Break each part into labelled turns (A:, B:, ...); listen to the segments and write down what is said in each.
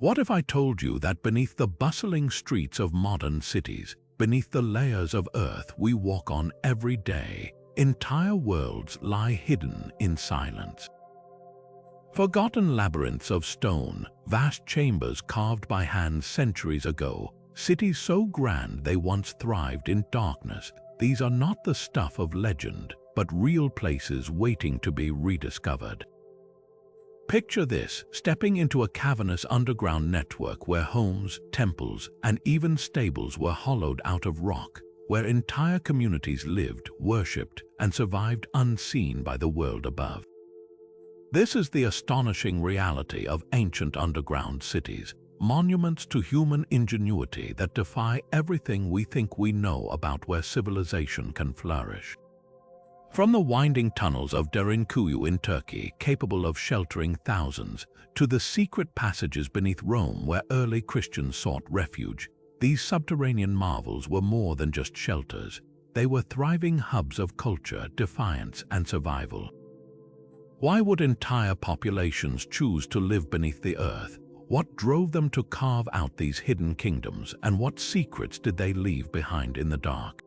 A: What if I told you that beneath the bustling streets of modern cities, beneath the layers of earth we walk on every day, entire worlds lie hidden in silence? Forgotten labyrinths of stone, vast chambers carved by hand centuries ago, cities so grand they once thrived in darkness. These are not the stuff of legend, but real places waiting to be rediscovered. Picture this, stepping into a cavernous underground network where homes, temples, and even stables were hollowed out of rock, where entire communities lived, worshipped, and survived unseen by the world above. This is the astonishing reality of ancient underground cities, monuments to human ingenuity that defy everything we think we know about where civilization can flourish. From the winding tunnels of Derinkuyu in Turkey, capable of sheltering thousands, to the secret passages beneath Rome where early Christians sought refuge, these subterranean marvels were more than just shelters. They were thriving hubs of culture, defiance, and survival. Why would entire populations choose to live beneath the earth? What drove them to carve out these hidden kingdoms, and what secrets did they leave behind in the dark?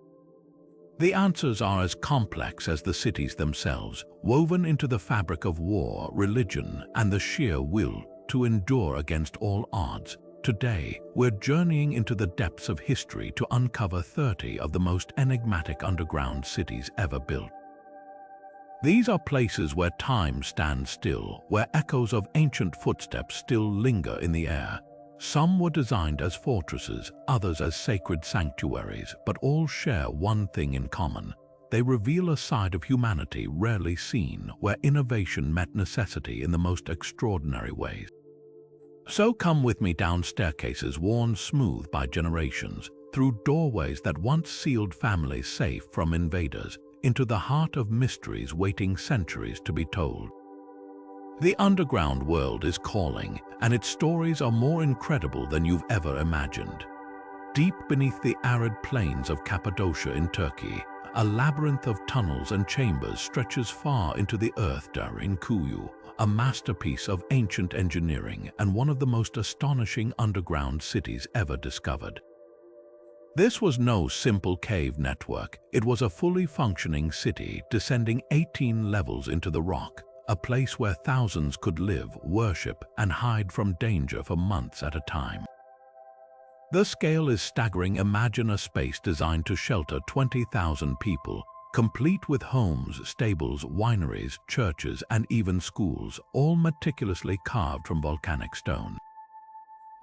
A: The answers are as complex as the cities themselves, woven into the fabric of war, religion, and the sheer will to endure against all odds. Today, we're journeying into the depths of history to uncover 30 of the most enigmatic underground cities ever built. These are places where time stands still, where echoes of ancient footsteps still linger in the air. Some were designed as fortresses, others as sacred sanctuaries, but all share one thing in common. They reveal a side of humanity rarely seen, where innovation met necessity in the most extraordinary ways. So come with me down staircases worn smooth by generations, through doorways that once sealed families safe from invaders, into the heart of mysteries waiting centuries to be told. The underground world is calling, and its stories are more incredible than you've ever imagined. Deep beneath the arid plains of Cappadocia in Turkey, a labyrinth of tunnels and chambers stretches far into the earth. Derinkuyu, a masterpiece of ancient engineering and one of the most astonishing underground cities ever discovered. This was no simple cave network. It was a fully functioning city descending 18 levels into the rock, a place where thousands could live, worship, and hide from danger for months at a time. The scale is staggering. Imagine a space designed to shelter 20,000 people, complete with homes, stables, wineries, churches, and even schools, all meticulously carved from volcanic stone.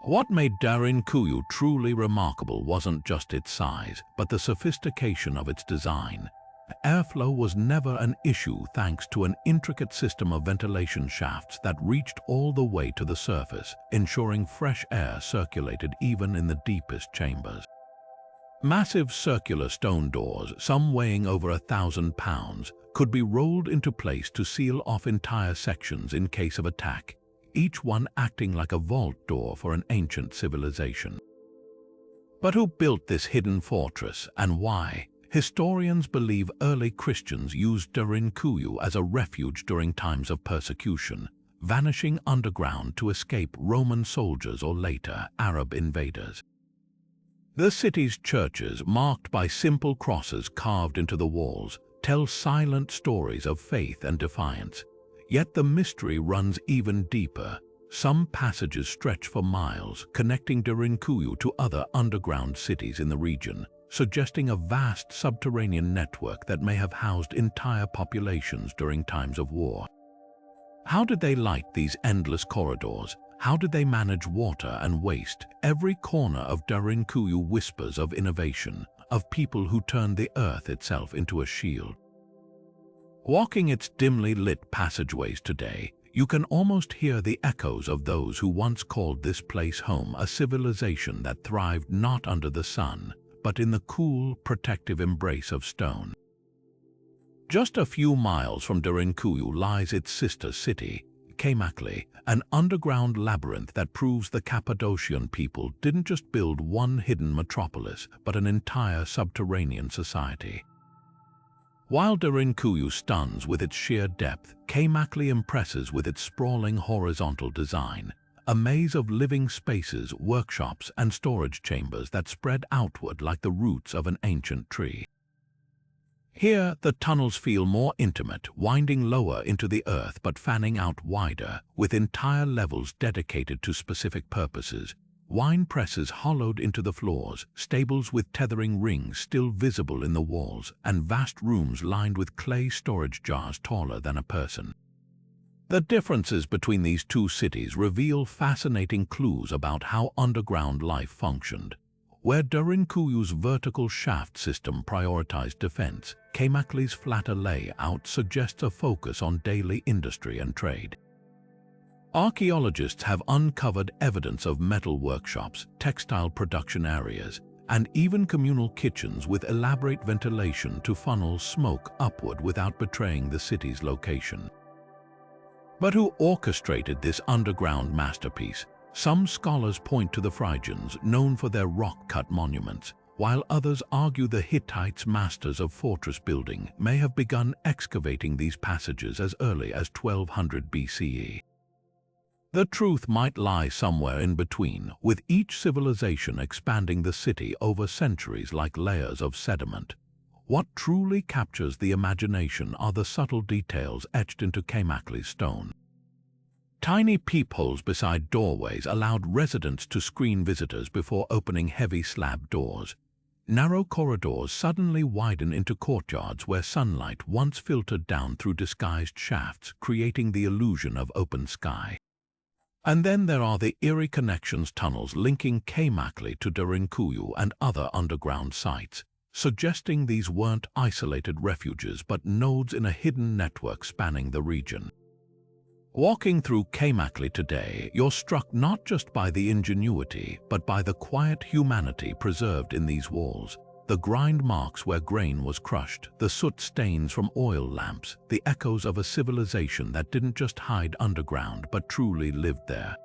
A: What made Derinkuyu truly remarkable wasn't just its size, but the sophistication of its design. Airflow was never an issue thanks to an intricate system of ventilation shafts that reached all the way to the surface, ensuring fresh air circulated even in the deepest chambers. Massive circular stone doors, some weighing over 1,000 pounds, could be rolled into place to seal off entire sections in case of attack, each one acting like a vault door for an ancient civilization. But who built this hidden fortress, and why? Historians believe early Christians used Derinkuyu as a refuge during times of persecution, vanishing underground to escape Roman soldiers or later Arab invaders. The city's churches, marked by simple crosses carved into the walls, tell silent stories of faith and defiance. Yet the mystery runs even deeper. Some passages stretch for miles, connecting Derinkuyu to other underground cities in the region, suggesting a vast subterranean network that may have housed entire populations during times of war. How did they light these endless corridors? How did they manage water and waste? Every corner of Derinkuyu whispers of innovation, of people who turned the earth itself into a shield. Walking its dimly lit passageways today, you can almost hear the echoes of those who once called this place home, a civilization that thrived not under the sun, but in the cool, protective embrace of stone. Just a few miles from Derinkuyu lies its sister city, Enigmatic, an underground labyrinth that proves the Cappadocian people didn't just build one hidden metropolis, but an entire subterranean society. While Derinkuyu stuns with its sheer depth, Enigmatic impresses with its sprawling horizontal design, a maze of living spaces, workshops, and storage chambers that spread outward like the roots of an ancient tree. Here, the tunnels feel more intimate, winding lower into the earth but fanning out wider, with entire levels dedicated to specific purposes. Wine presses hollowed into the floors, stables with tethering rings still visible in the walls, and vast rooms lined with clay storage jars taller than a person. The differences between these two cities reveal fascinating clues about how underground life functioned. Where Derinkuyu's vertical shaft system prioritized defense, Kaymakli's flatter layout suggests a focus on daily industry and trade. Archaeologists have uncovered evidence of metal workshops, textile production areas, and even communal kitchens with elaborate ventilation to funnel smoke upward without betraying the city's location. But who orchestrated this underground masterpiece? Some scholars point to the Phrygians, known for their rock-cut monuments, while others argue the Hittites, masters of fortress building, may have begun excavating these passages as early as 1200 BCE. The truth might lie somewhere in between, with each civilization expanding the city over centuries like layers of sediment. What truly captures the imagination are the subtle details etched into Kaymakli's stone. Tiny peepholes beside doorways allowed residents to screen visitors before opening heavy slab doors. Narrow corridors suddenly widen into courtyards where sunlight once filtered down through disguised shafts, creating the illusion of open sky. And then there are the eerie connections tunnels linking Kaymakli to Derinkuyu and other underground sites, suggesting these weren't isolated refuges but nodes in a hidden network spanning the region. Walking through Kaymakli today, you're struck not just by the ingenuity, but by the quiet humanity preserved in these walls. The grind marks where grain was crushed, the soot stains from oil lamps, the echoes of a civilization that didn't just hide underground but truly lived there.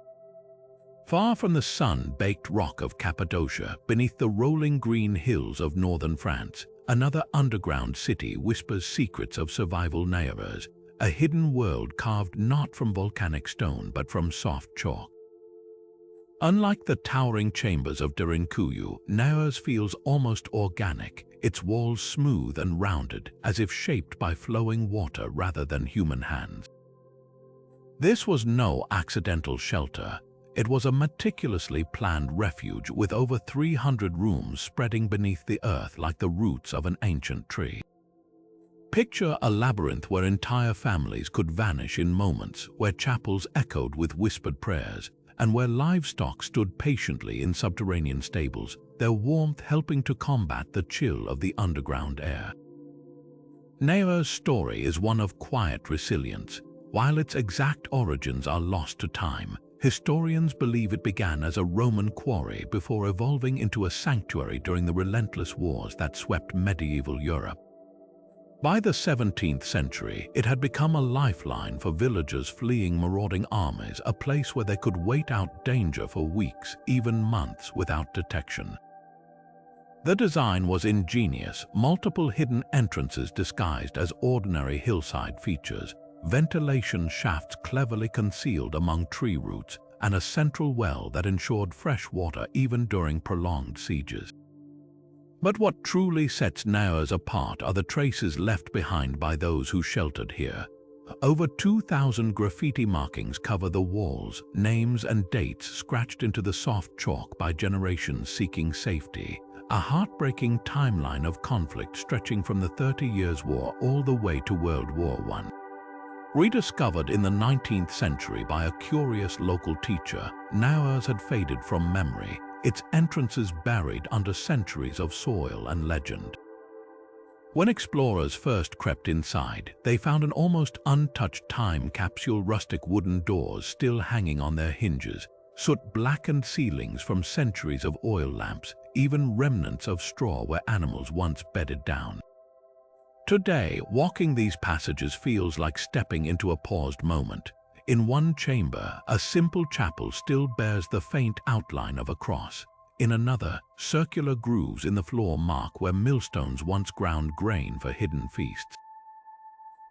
A: Far from the sun-baked rock of Cappadocia, beneath the rolling green hills of northern France, another underground city whispers secrets of survival. Neolithic, a hidden world carved not from volcanic stone but from soft chalk. Unlike the towering chambers of Derinkuyu, Neolithic feels almost organic, its walls smooth and rounded, as if shaped by flowing water rather than human hands. This was no accidental shelter. It was a meticulously planned refuge with over 300 rooms spreading beneath the earth like the roots of an ancient tree. Picture a labyrinth where entire families could vanish in moments, where chapels echoed with whispered prayers, and where livestock stood patiently in subterranean stables, their warmth helping to combat the chill of the underground air. Neolithic's story is one of quiet resilience. While its exact origins are lost to time, historians believe it began as a Roman quarry before evolving into a sanctuary during the relentless wars that swept medieval Europe. By the 17th century, it had become a lifeline for villagers fleeing marauding armies, a place where they could wait out danger for weeks, even months, without detection. The design was ingenious, multiple hidden entrances disguised as ordinary hillside features, ventilation shafts cleverly concealed among tree roots, and a central well that ensured fresh water even during prolonged sieges. But what truly sets Neolithic apart are the traces left behind by those who sheltered here. Over 2,000 graffiti markings cover the walls, names and dates scratched into the soft chalk by generations seeking safety, a heartbreaking timeline of conflict stretching from the 30 Years' War all the way to World War I. Rediscovered in the 19th century by a curious local teacher, Neolithic had faded from memory, its entrances buried under centuries of soil and legend. When explorers first crept inside, they found an almost untouched time capsule, rustic wooden doors still hanging on their hinges, soot-blackened ceilings from centuries of oil lamps, even remnants of straw where animals once bedded down. Today, walking these passages feels like stepping into a paused moment. In one chamber, a simple chapel still bears the faint outline of a cross. In another, circular grooves in the floor mark where millstones once ground grain for hidden feasts.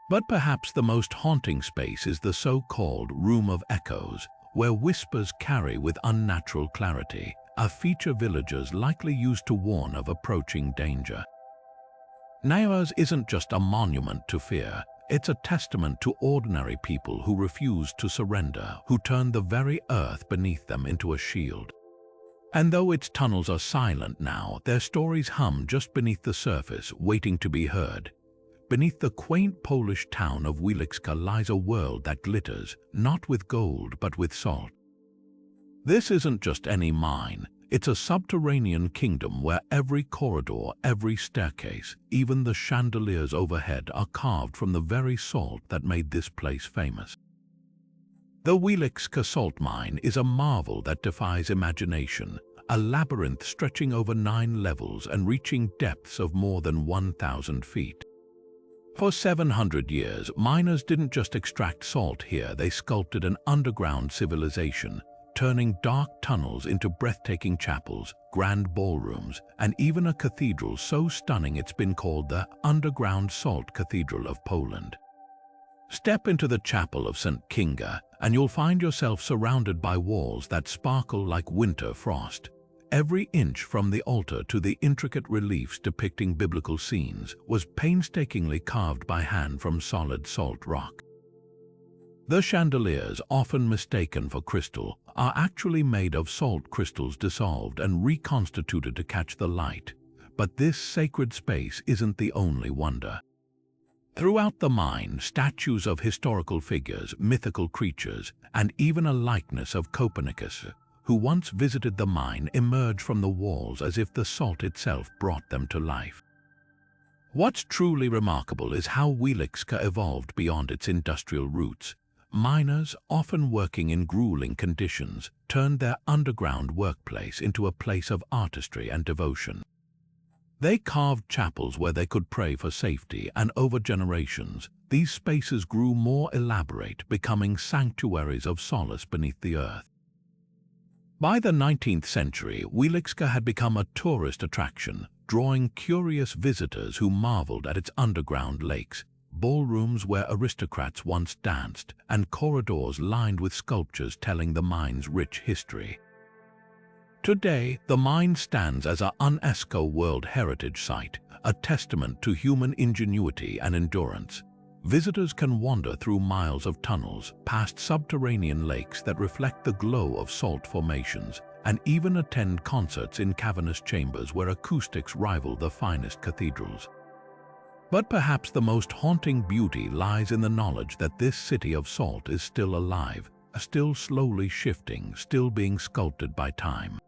A: But perhaps the most haunting space is the so-called Room of Echoes, where whispers carry with unnatural clarity, are feature villagers likely used to warn of approaching danger. Neolithic isn't just a monument to fear, it's a testament to ordinary people who refuse to surrender, who turn the very earth beneath them into a shield. And though its tunnels are silent now, their stories hum just beneath the surface, waiting to be heard. Beneath the quaint Polish town of Wieliczka lies a world that glitters, not with gold but with salt. This isn't just any mine, it's a subterranean kingdom where every corridor, every staircase, even the chandeliers overhead are carved from the very salt that made this place famous. The Wieliczka salt mine is a marvel that defies imagination, a labyrinth stretching over 9 levels and reaching depths of more than 1,000 feet. For 700 years, miners didn't just extract salt here, they sculpted an underground civilization, turning dark tunnels into breathtaking chapels, grand ballrooms, and even a cathedral so stunning it's been called the Underground Salt Cathedral of Poland. Step into the chapel of St. Kinga, and you'll find yourself surrounded by walls that sparkle like winter frost. Every inch from the altar to the intricate reliefs depicting biblical scenes was painstakingly carved by hand from solid salt rock. The chandeliers, often mistaken for crystal, are actually made of salt crystals dissolved and reconstituted to catch the light. But this sacred space isn't the only wonder. Throughout the mine, statues of historical figures, mythical creatures, and even a likeness of Copernicus, who once visited the mine, emerge from the walls as if the salt itself brought them to life. What's truly remarkable is how Wieliczka evolved beyond its industrial roots. Miners, often working in grueling conditions, turned their underground workplace into a place of artistry and devotion. They carved chapels where they could pray for safety, and over generations, these spaces grew more elaborate, becoming sanctuaries of solace beneath the earth. By the 19th century, Wieliczka had become a tourist attraction, drawing curious visitors who marveled at its underground lakes, ballrooms where aristocrats once danced, and corridors lined with sculptures telling the mine's rich history. Today, the mine stands as an UNESCO World Heritage Site, a testament to human ingenuity and endurance. Visitors can wander through miles of tunnels, past subterranean lakes that reflect the glow of salt formations, and even attend concerts in cavernous chambers where acoustics rival the finest cathedrals. But perhaps the most haunting beauty lies in the knowledge that this city of salt is still alive, still slowly shifting, still being sculpted by time.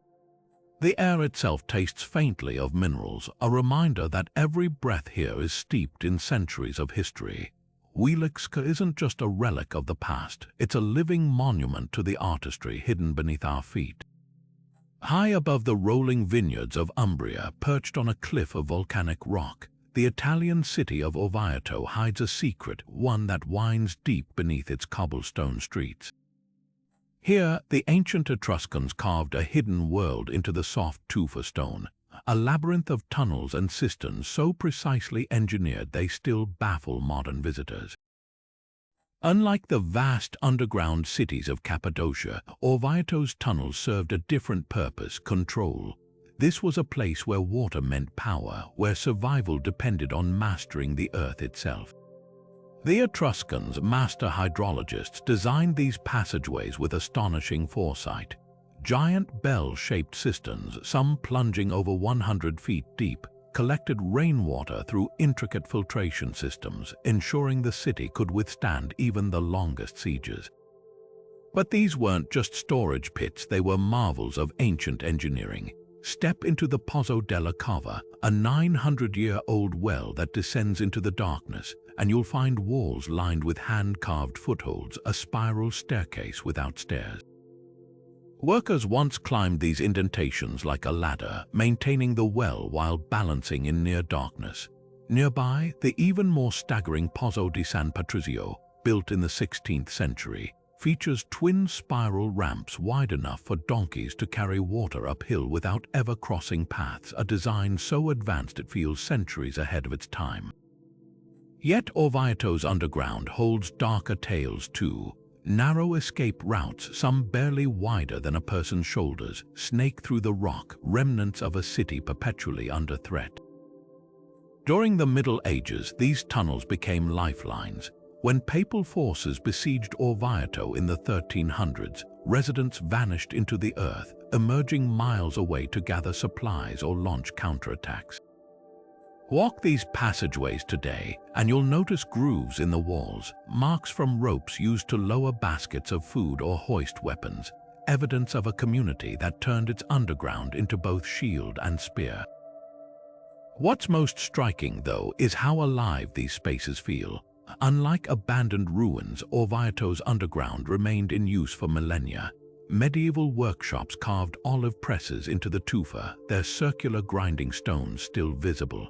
A: The air itself tastes faintly of minerals, a reminder that every breath here is steeped in centuries of history. Wieliczka isn't just a relic of the past, it's a living monument to the artistry hidden beneath our feet. High above the rolling vineyards of Umbria, perched on a cliff of volcanic rock, the Italian city of Orvieto hides a secret, one that winds deep beneath its cobblestone streets. Here, the ancient Etruscans carved a hidden world into the soft tufa stone, a labyrinth of tunnels and cisterns so precisely engineered they still baffle modern visitors. Unlike the vast underground cities of Cappadocia, Orvieto's tunnels served a different purpose: control. This was a place where water meant power, where survival depended on mastering the earth itself. The Etruscans, master hydrologists, designed these passageways with astonishing foresight. Giant bell-shaped cisterns, some plunging over 100 feet deep, collected rainwater through intricate filtration systems, ensuring the city could withstand even the longest sieges. But these weren't just storage pits, they were marvels of ancient engineering. Step into the Pozzo della Cava, a 900-year-old well that descends into the darkness, and you'll find walls lined with hand-carved footholds, a spiral staircase without stairs. Workers once climbed these indentations like a ladder, maintaining the well while balancing in near darkness. Nearby, the even more staggering Pozzo di San Patrizio, built in the 16th century, features twin spiral ramps wide enough for donkeys to carry water uphill without ever crossing paths, a design so advanced it feels centuries ahead of its time. Yet Orvieto's underground holds darker tales too. Narrow escape routes, some barely wider than a person's shoulders, snake through the rock, remnants of a city perpetually under threat. During the Middle Ages, these tunnels became lifelines. When papal forces besieged Orvieto in the 1300s, residents vanished into the earth, emerging miles away to gather supplies or launch counterattacks. Walk these passageways today, and you'll notice grooves in the walls, marks from ropes used to lower baskets of food or hoist weapons, evidence of a community that turned its underground into both shield and spear. What's most striking, though, is how alive these spaces feel. Unlike abandoned ruins, Orvieto's underground remained in use for millennia. Medieval workshops carved olive presses into the tufa, their circular grinding stones still visible.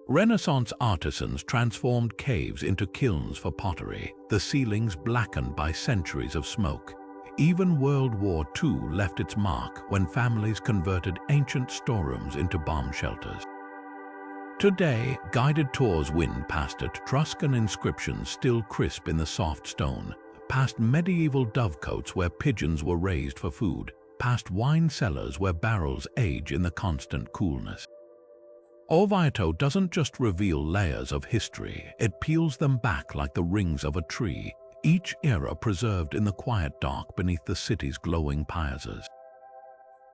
A: Renaissance artisans transformed caves into kilns for pottery, the ceilings blackened by centuries of smoke. Even World War II left its mark when families converted ancient storerooms into bomb shelters. Today, guided tours wind past Etruscan inscriptions still crisp in the soft stone, past medieval dovecotes where pigeons were raised for food, past wine cellars where barrels age in the constant coolness. Orvieto doesn't just reveal layers of history, it peels them back like the rings of a tree, each era preserved in the quiet dark beneath the city's glowing piazzas.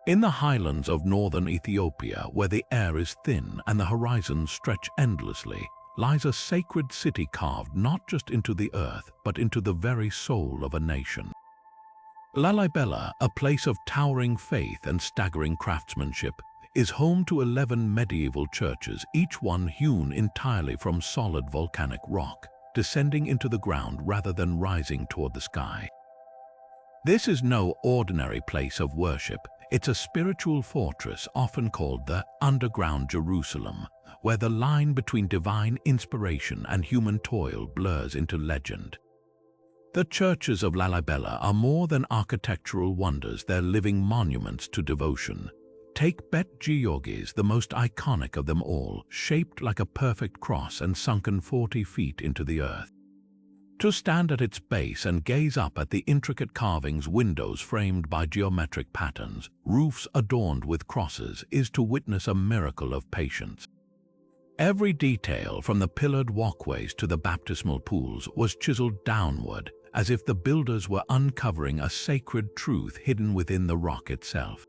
A: In the highlands of northern Ethiopia, where the air is thin and the horizons stretch endlessly, lies a sacred city carved not just into the earth, but into the very soul of a nation. Lalibela, a place of towering faith and staggering craftsmanship, is home to 11 medieval churches, each one hewn entirely from solid volcanic rock, descending into the ground rather than rising toward the sky. This is no ordinary place of worship. It's a spiritual fortress often called the underground Jerusalem, where the line between divine inspiration and human toil blurs into legend. The churches of Lalibela are more than architectural wonders, they're living monuments to devotion. Take Bet Giorgis, the most iconic of them all, shaped like a perfect cross and sunken 40 feet into the earth. To stand at its base and gaze up at the intricate carvings, windows framed by geometric patterns, roofs adorned with crosses, is to witness a miracle of patience. Every detail, from the pillared walkways to the baptismal pools, was chiseled downward, as if the builders were uncovering a sacred truth hidden within the rock itself.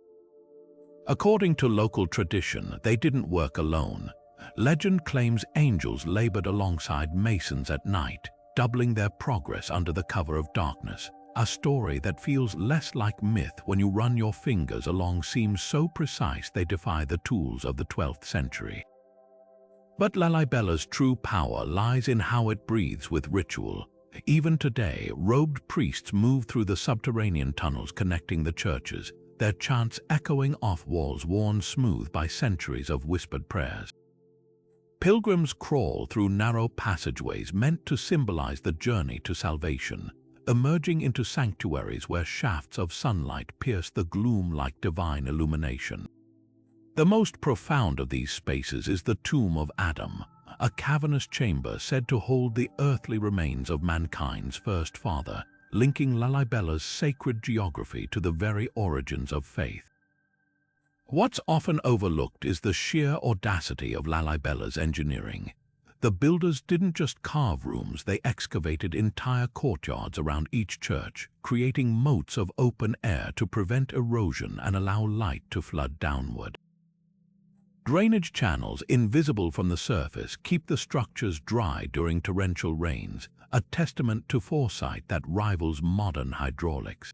A: According to local tradition, they didn't work alone. Legend claims angels labored alongside masons at night, doubling their progress under the cover of darkness, a story that feels less like myth when you run your fingers along seams so precise they defy the tools of the 12th century. But Lalibela's true power lies in how it breathes with ritual. Even today, robed priests move through the subterranean tunnels connecting the churches, their chants echoing off walls worn smooth by centuries of whispered prayers. Pilgrims crawl through narrow passageways meant to symbolize the journey to salvation, emerging into sanctuaries where shafts of sunlight pierce the gloom like divine illumination. The most profound of these spaces is the Tomb of Adam, a cavernous chamber said to hold the earthly remains of mankind's first father, linking Lalibela's sacred geography to the very origins of faith. What's often overlooked is the sheer audacity of Lalibela's engineering. The builders didn't just carve rooms, they excavated entire courtyards around each church, creating moats of open air to prevent erosion and allow light to flood downward. Drainage channels, invisible from the surface, keep the structures dry during torrential rains, a testament to foresight that rivals modern hydraulics.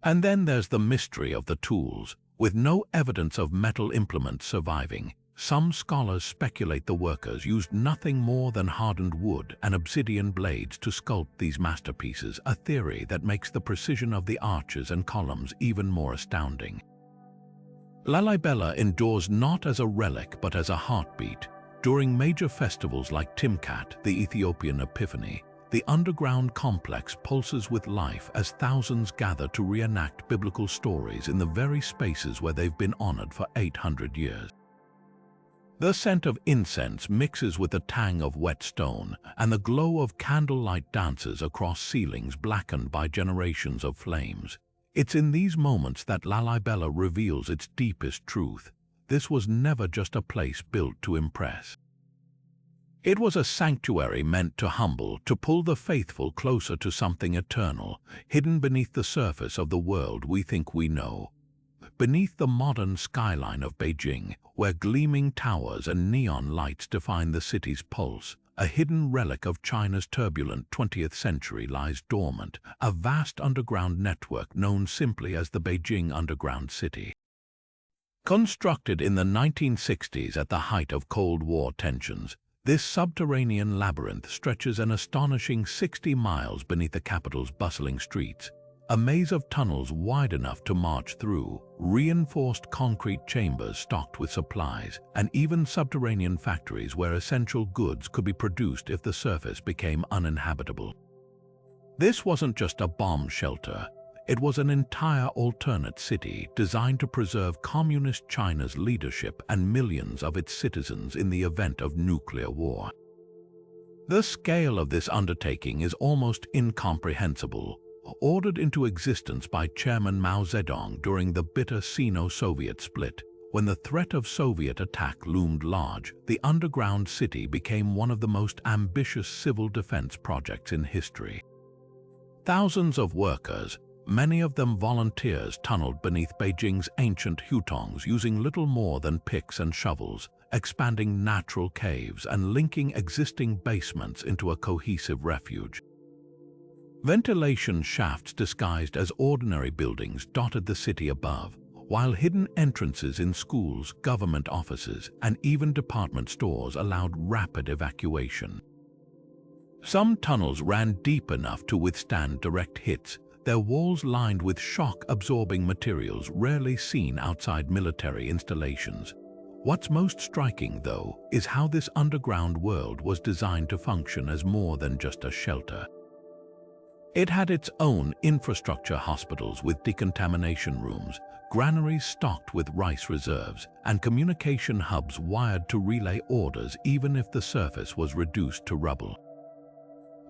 A: And then there's the mystery of the tools. With no evidence of metal implements surviving, some scholars speculate the workers used nothing more than hardened wood and obsidian blades to sculpt these masterpieces, a theory that makes the precision of the arches and columns even more astounding. Lalibela endures not as a relic but as a heartbeat. During major festivals like Timkat, the Ethiopian Epiphany, the underground complex pulses with life as thousands gather to reenact biblical stories in the very spaces where they've been honored for 800 years. The scent of incense mixes with the tang of wet stone, and the glow of candlelight dances across ceilings blackened by generations of flames. It's in these moments that Lalibela reveals its deepest truth. This was never just a place built to impress. It was a sanctuary meant to humble, to pull the faithful closer to something eternal, hidden beneath the surface of the world we think we know. Beneath the modern skyline of Beijing, where gleaming towers and neon lights define the city's pulse, a hidden relic of China's turbulent 20th century lies dormant, a vast underground network known simply as the Beijing Underground City. Constructed in the 1960s at the height of Cold War tensions, this subterranean labyrinth stretches an astonishing 60 miles beneath the capital's bustling streets, a maze of tunnels wide enough to march through, reinforced concrete chambers stocked with supplies, and even subterranean factories where essential goods could be produced if the surface became uninhabitable. This wasn't just a bomb shelter. It was an entire alternate city designed to preserve Communist China's leadership and millions of its citizens in the event of nuclear war. The scale of this undertaking is almost incomprehensible. Ordered into existence by Chairman Mao Zedong during the bitter Sino-Soviet split, when the threat of Soviet attack loomed large, the underground city became one of the most ambitious civil defense projects in history. Thousands of workers, many of them volunteers, tunneled beneath Beijing's ancient hutongs using little more than picks and shovels, expanding natural caves and linking existing basements into a cohesive refuge. Ventilation shafts disguised as ordinary buildings dotted the city above, while hidden entrances in schools, government offices, and even department stores allowed rapid evacuation. Some tunnels ran deep enough to withstand direct hits, their walls lined with shock-absorbing materials rarely seen outside military installations. What's most striking, though, is how this underground world was designed to function as more than just a shelter. It had its own infrastructure: hospitals with decontamination rooms, granaries stocked with rice reserves, and communication hubs wired to relay orders even if the surface was reduced to rubble.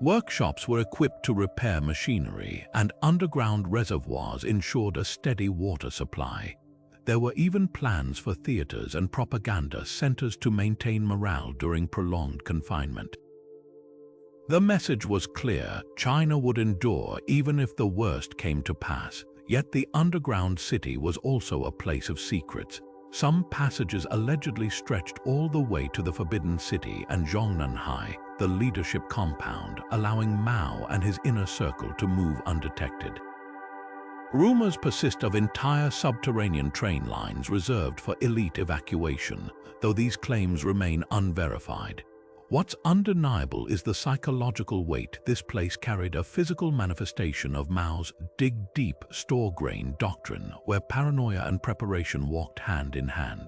A: Workshops were equipped to repair machinery, and underground reservoirs ensured a steady water supply. There were even plans for theaters and propaganda centers to maintain morale during prolonged confinement. The message was clear: China would endure even if the worst came to pass. Yet the underground city was also a place of secrets. Some passages allegedly stretched all the way to the Forbidden City and Zhongnanhai, the leadership compound, allowing Mao and his inner circle to move undetected. Rumors persist of entire subterranean train lines reserved for elite evacuation, though these claims remain unverified. What's undeniable is the psychological weight this place carried: a physical manifestation of Mao's dig deep, store grain doctrine, where paranoia and preparation walked hand in hand.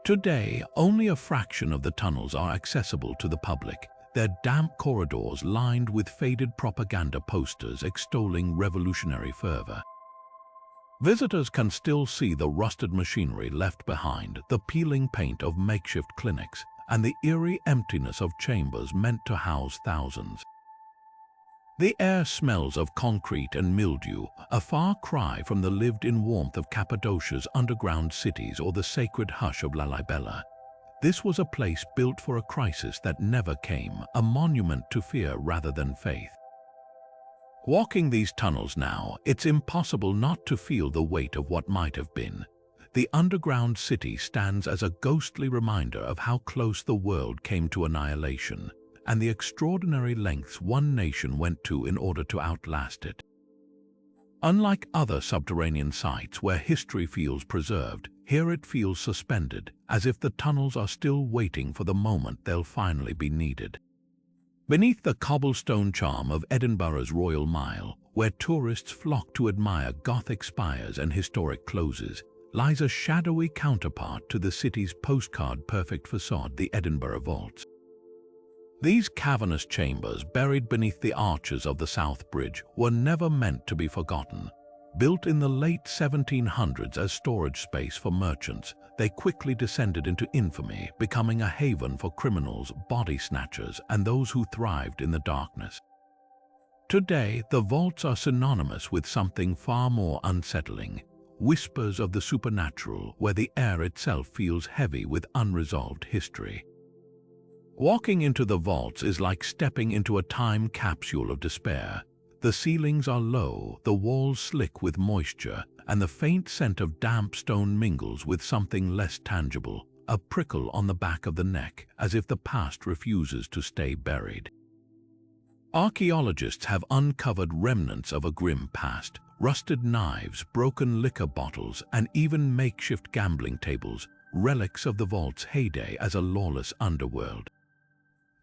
A: Today, only a fraction of the tunnels are accessible to the public, their damp corridors lined with faded propaganda posters extolling revolutionary fervor. Visitors can still see the rusted machinery left behind, the peeling paint of makeshift clinics, and the eerie emptiness of chambers meant to house thousands. The air smells of concrete and mildew, a far cry from the lived-in warmth of Cappadocia's underground cities or the sacred hush of Lalibela. This was a place built for a crisis that never came, a monument to fear rather than faith. Walking these tunnels now, it's impossible not to feel the weight of what might have been. The underground city stands as a ghostly reminder of how close the world came to annihilation, and the extraordinary lengths one nation went to in order to outlast it. Unlike other subterranean sites where history feels preserved, here it feels suspended, as if the tunnels are still waiting for the moment they'll finally be needed. Beneath the cobblestone charm of Edinburgh's Royal Mile, where tourists flock to admire Gothic spires and historic closes, lies a shadowy counterpart to the city's postcard-perfect facade: the Edinburgh Vaults. These cavernous chambers, buried beneath the arches of the South Bridge, were never meant to be forgotten. Built in the late 1700s as storage space for merchants, they quickly descended into infamy, becoming a haven for criminals, body snatchers, and those who thrived in the darkness. Today, the vaults are synonymous with something far more unsettling: whispers of the supernatural, where the air itself feels heavy with unresolved history. Walking into the vaults is like stepping into a time capsule of despair. The ceilings are low, the walls slick with moisture, and the faint scent of damp stone mingles with something less tangible, a prickle on the back of the neck, as if the past refuses to stay buried. Archaeologists have uncovered remnants of a grim past: rusted knives, broken liquor bottles, and even makeshift gambling tables, relics of the vault's heyday as a lawless underworld.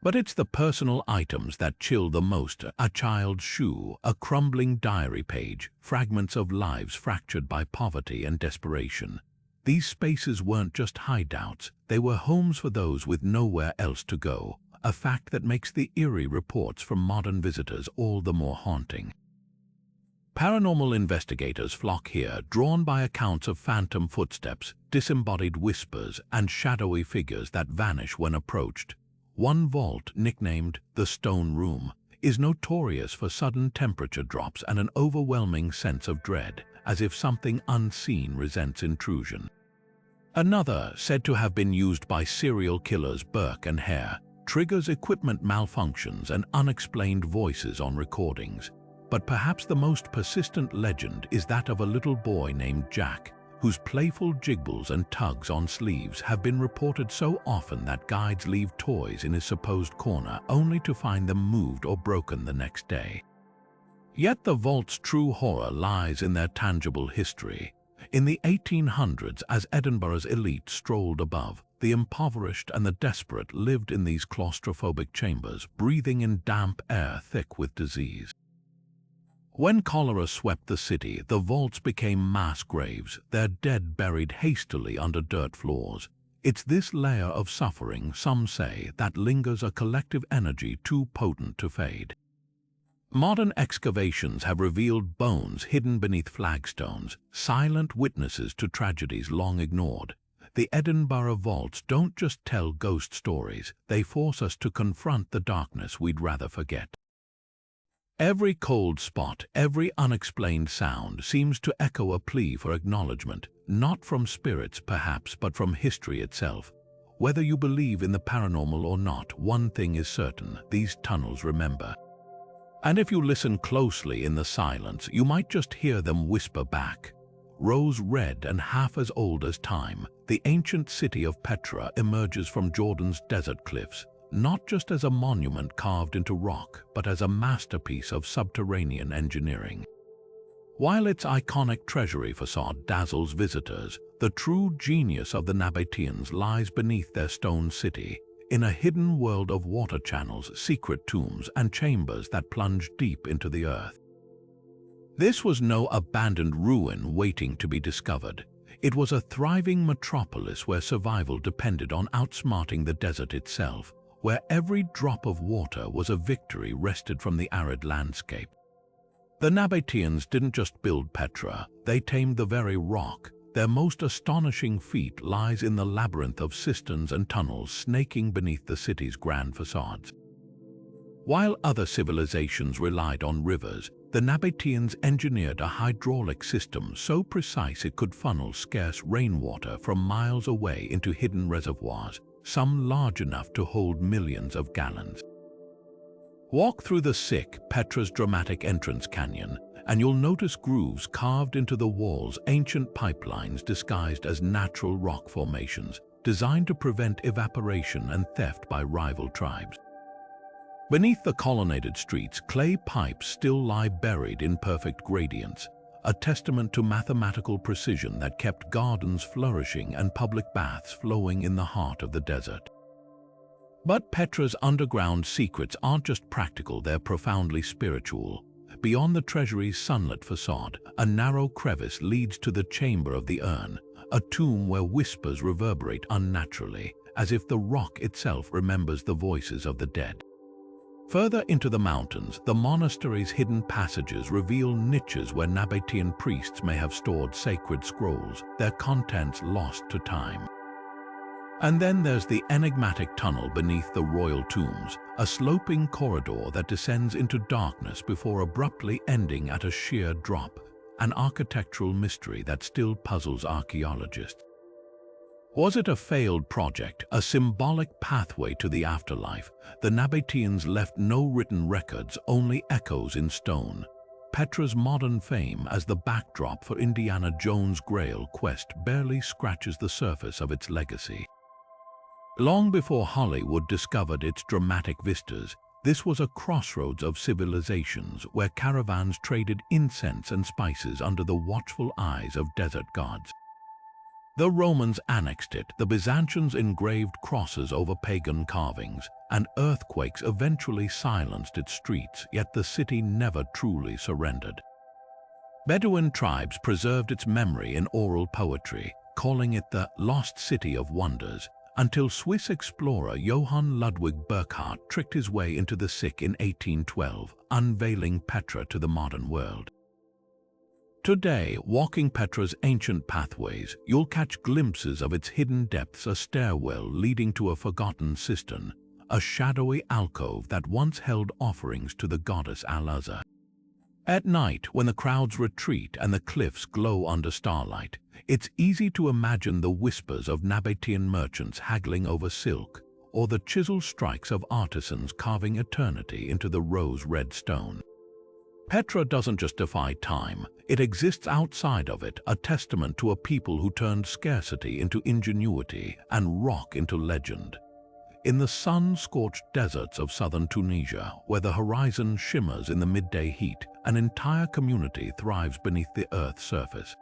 A: But it's the personal items that chill the most: a child's shoe, a crumbling diary page, fragments of lives fractured by poverty and desperation. These spaces weren't just hideouts, they were homes for those with nowhere else to go, a fact that makes the eerie reports from modern visitors all the more haunting. Paranormal investigators flock here, drawn by accounts of phantom footsteps, disembodied whispers, and shadowy figures that vanish when approached. One vault, nicknamed the Stone Room, is notorious for sudden temperature drops and an overwhelming sense of dread, as if something unseen resents intrusion. Another, said to have been used by serial killers Burke and Hare, triggers equipment malfunctions and unexplained voices on recordings. But perhaps the most persistent legend is that of a little boy named Jack, whose playful jigbles and tugs on sleeves have been reported so often that guides leave toys in his supposed corner only to find them moved or broken the next day. Yet the vault's true horror lies in their tangible history. In the 1800s, as Edinburgh's elite strolled above, the impoverished and the desperate lived in these claustrophobic chambers, breathing in damp air thick with disease. When cholera swept the city, the vaults became mass graves, their dead buried hastily under dirt floors. It's this layer of suffering, some say, that lingers, a collective energy too potent to fade. Modern excavations have revealed bones hidden beneath flagstones, silent witnesses to tragedies long ignored. The Edinburgh vaults don't just tell ghost stories, they force us to confront the darkness we'd rather forget. Every cold spot, every unexplained sound seems to echo a plea for acknowledgement, not from spirits perhaps, but from history itself. Whether you believe in the paranormal or not, one thing is certain: these tunnels remember. And if you listen closely in the silence, you might just hear them whisper back. Rose red and half as old as time, the ancient city of Petra emerges from Jordan's desert cliffs, not just as a monument carved into rock, but as a masterpiece of subterranean engineering. While its iconic treasury facade dazzles visitors, the true genius of the Nabateans lies beneath their stone city, in a hidden world of water channels, secret tombs, and chambers that plunge deep into the earth. This was no abandoned ruin waiting to be discovered. It was a thriving metropolis where survival depended on outsmarting the desert itself, where every drop of water was a victory wrested from the arid landscape. The Nabateans didn't just build Petra, they tamed the very rock. Their most astonishing feat lies in the labyrinth of cisterns and tunnels snaking beneath the city's grand facades. While other civilizations relied on rivers, the Nabateans engineered a hydraulic system so precise it could funnel scarce rainwater from miles away into hidden reservoirs, some large enough to hold millions of gallons. Walk through the sick Petra's dramatic entrance canyon, and you'll notice grooves carved into the walls, ancient pipelines disguised as natural rock formations, designed to prevent evaporation and theft by rival tribes. Beneath the colonnaded streets, clay pipes still lie buried in perfect gradients, a testament to mathematical precision that kept gardens flourishing and public baths flowing in the heart of the desert. But Petra's underground secrets aren't just practical, they're profoundly spiritual. Beyond the treasury's sunlit facade, a narrow crevice leads to the chamber of the urn, a tomb where whispers reverberate unnaturally, as if the rock itself remembers the voices of the dead. Further into the mountains, the monastery's hidden passages reveal niches where Nabatean priests may have stored sacred scrolls, their contents lost to time. And then there's the enigmatic tunnel beneath the royal tombs, a sloping corridor that descends into darkness before abruptly ending at a sheer drop, an architectural mystery that still puzzles archaeologists. Was it a failed project, a symbolic pathway to the afterlife? The Nabateans left no written records, only echoes in stone. Petra's modern fame as the backdrop for Indiana Jones' Grail quest barely scratches the surface of its legacy. Long before Hollywood discovered its dramatic vistas, this was a crossroads of civilizations where caravans traded incense and spices under the watchful eyes of desert gods. The Romans annexed it, the Byzantines engraved crosses over pagan carvings, and earthquakes eventually silenced its streets, yet the city never truly surrendered. Bedouin tribes preserved its memory in oral poetry, calling it the Lost City of Wonders, until Swiss explorer Johann Ludwig Burckhardt tricked his way into the Sick in 1812, unveiling Petra to the modern world. Today, walking Petra's ancient pathways, you'll catch glimpses of its hidden depths, a stairwell leading to a forgotten cistern, a shadowy alcove that once held offerings to the goddess Al-Azza. At night, when the crowds retreat and the cliffs glow under starlight, it's easy to imagine the whispers of Nabatean merchants haggling over silk, or the chisel strikes of artisans carving eternity into the rose-red stone. Petra doesn't just defy time, it exists outside of it, a testament to a people who turned scarcity into ingenuity and rock into legend. In the sun-scorched deserts of southern Tunisia, where the horizon shimmers in the midday heat, an entire community thrives beneath the Earth's surface.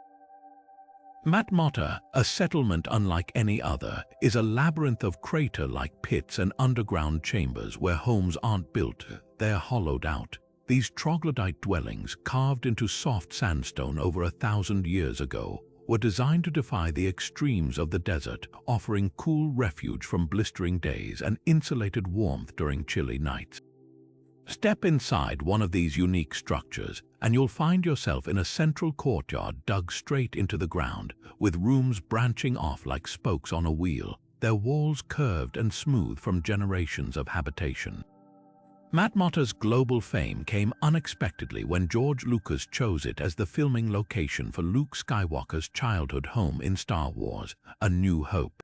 A: Matmata, a settlement unlike any other, is a labyrinth of crater-like pits and underground chambers where homes aren't built, they're hollowed out. These troglodyte dwellings, carved into soft sandstone over 1,000 years ago, were designed to defy the extremes of the desert, offering cool refuge from blistering days and insulated warmth during chilly nights. Step inside one of these unique structures, and you'll find yourself in a central courtyard dug straight into the ground, with rooms branching off like spokes on a wheel, their walls curved and smooth from generations of habitation. Matmata's global fame came unexpectedly when George Lucas chose it as the filming location for Luke Skywalker's childhood home in Star Wars: A New Hope.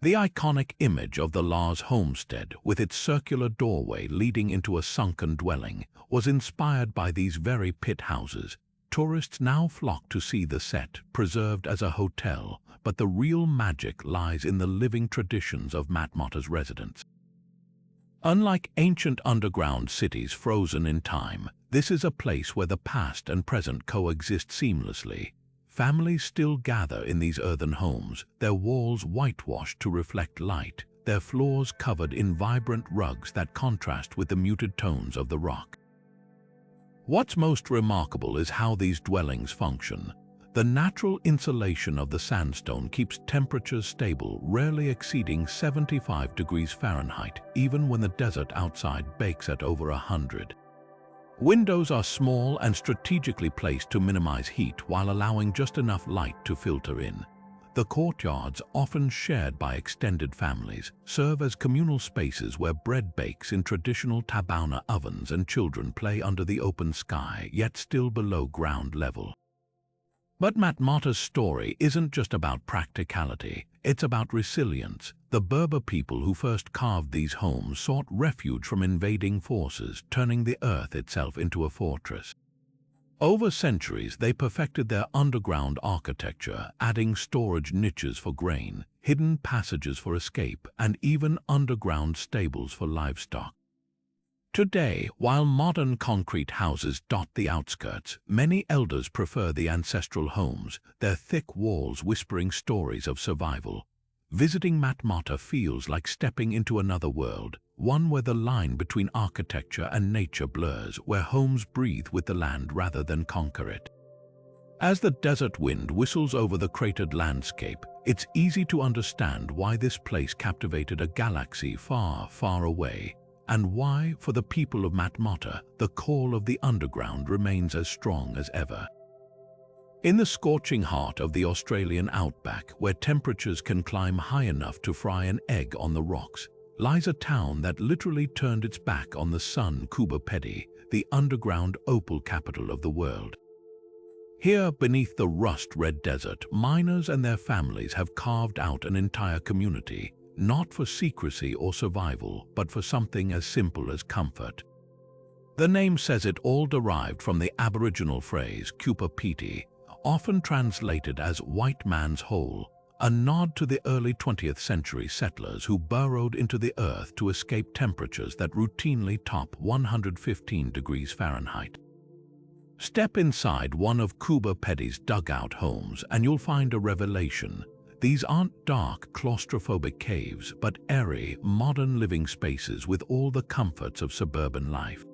A: The iconic image of the Lars homestead, with its circular doorway leading into a sunken dwelling, was inspired by these very pit houses. Tourists now flock to see the set, preserved as a hotel, but the real magic lies in the living traditions of Matmata's residents. Unlike ancient underground cities frozen in time, this is a place where the past and present coexist seamlessly. Families still gather in these earthen homes, their walls whitewashed to reflect light, their floors covered in vibrant rugs that contrast with the muted tones of the rock. What's most remarkable is how these dwellings function. The natural insulation of the sandstone keeps temperatures stable, rarely exceeding 75 degrees Fahrenheit, even when the desert outside bakes at over 100. Windows are small and strategically placed to minimize heat while allowing just enough light to filter in. The courtyards, often shared by extended families, serve as communal spaces where bread bakes in traditional tabauna ovens and children play under the open sky, yet still below ground level. But Matmata's story isn't just about practicality, it's about resilience. The Berber people who first carved these homes sought refuge from invading forces, turning the earth itself into a fortress. Over centuries, they perfected their underground architecture, adding storage niches for grain, hidden passages for escape, and even underground stables for livestock. Today, while modern concrete houses dot the outskirts, many elders prefer the ancestral homes, their thick walls whispering stories of survival. Visiting Matmata feels like stepping into another world, one where the line between architecture and nature blurs, where homes breathe with the land rather than conquer it. As the desert wind whistles over the cratered landscape, it's easy to understand why this place captivated a galaxy far, far away. and why, for the people of Matmata, the call of the underground remains as strong as ever. In the scorching heart of the Australian outback, where temperatures can climb high enough to fry an egg on the rocks, lies a town that literally turned its back on the sun, Kuba Pedy, the underground opal capital of the world. Here, beneath the rust-red desert, miners and their families have carved out an entire community, not for secrecy or survival, but for something as simple as comfort. The name says it all, derived from the Aboriginal phrase Kupa Piti, often translated as white man's hole, a nod to the early 20th century settlers who burrowed into the earth to escape temperatures that routinely top 115 degrees Fahrenheit. Step inside one of Kuba Pedy's dugout homes and you'll find a revelation. These aren't dark, claustrophobic caves, but airy, modern living spaces with all the comforts of suburban life.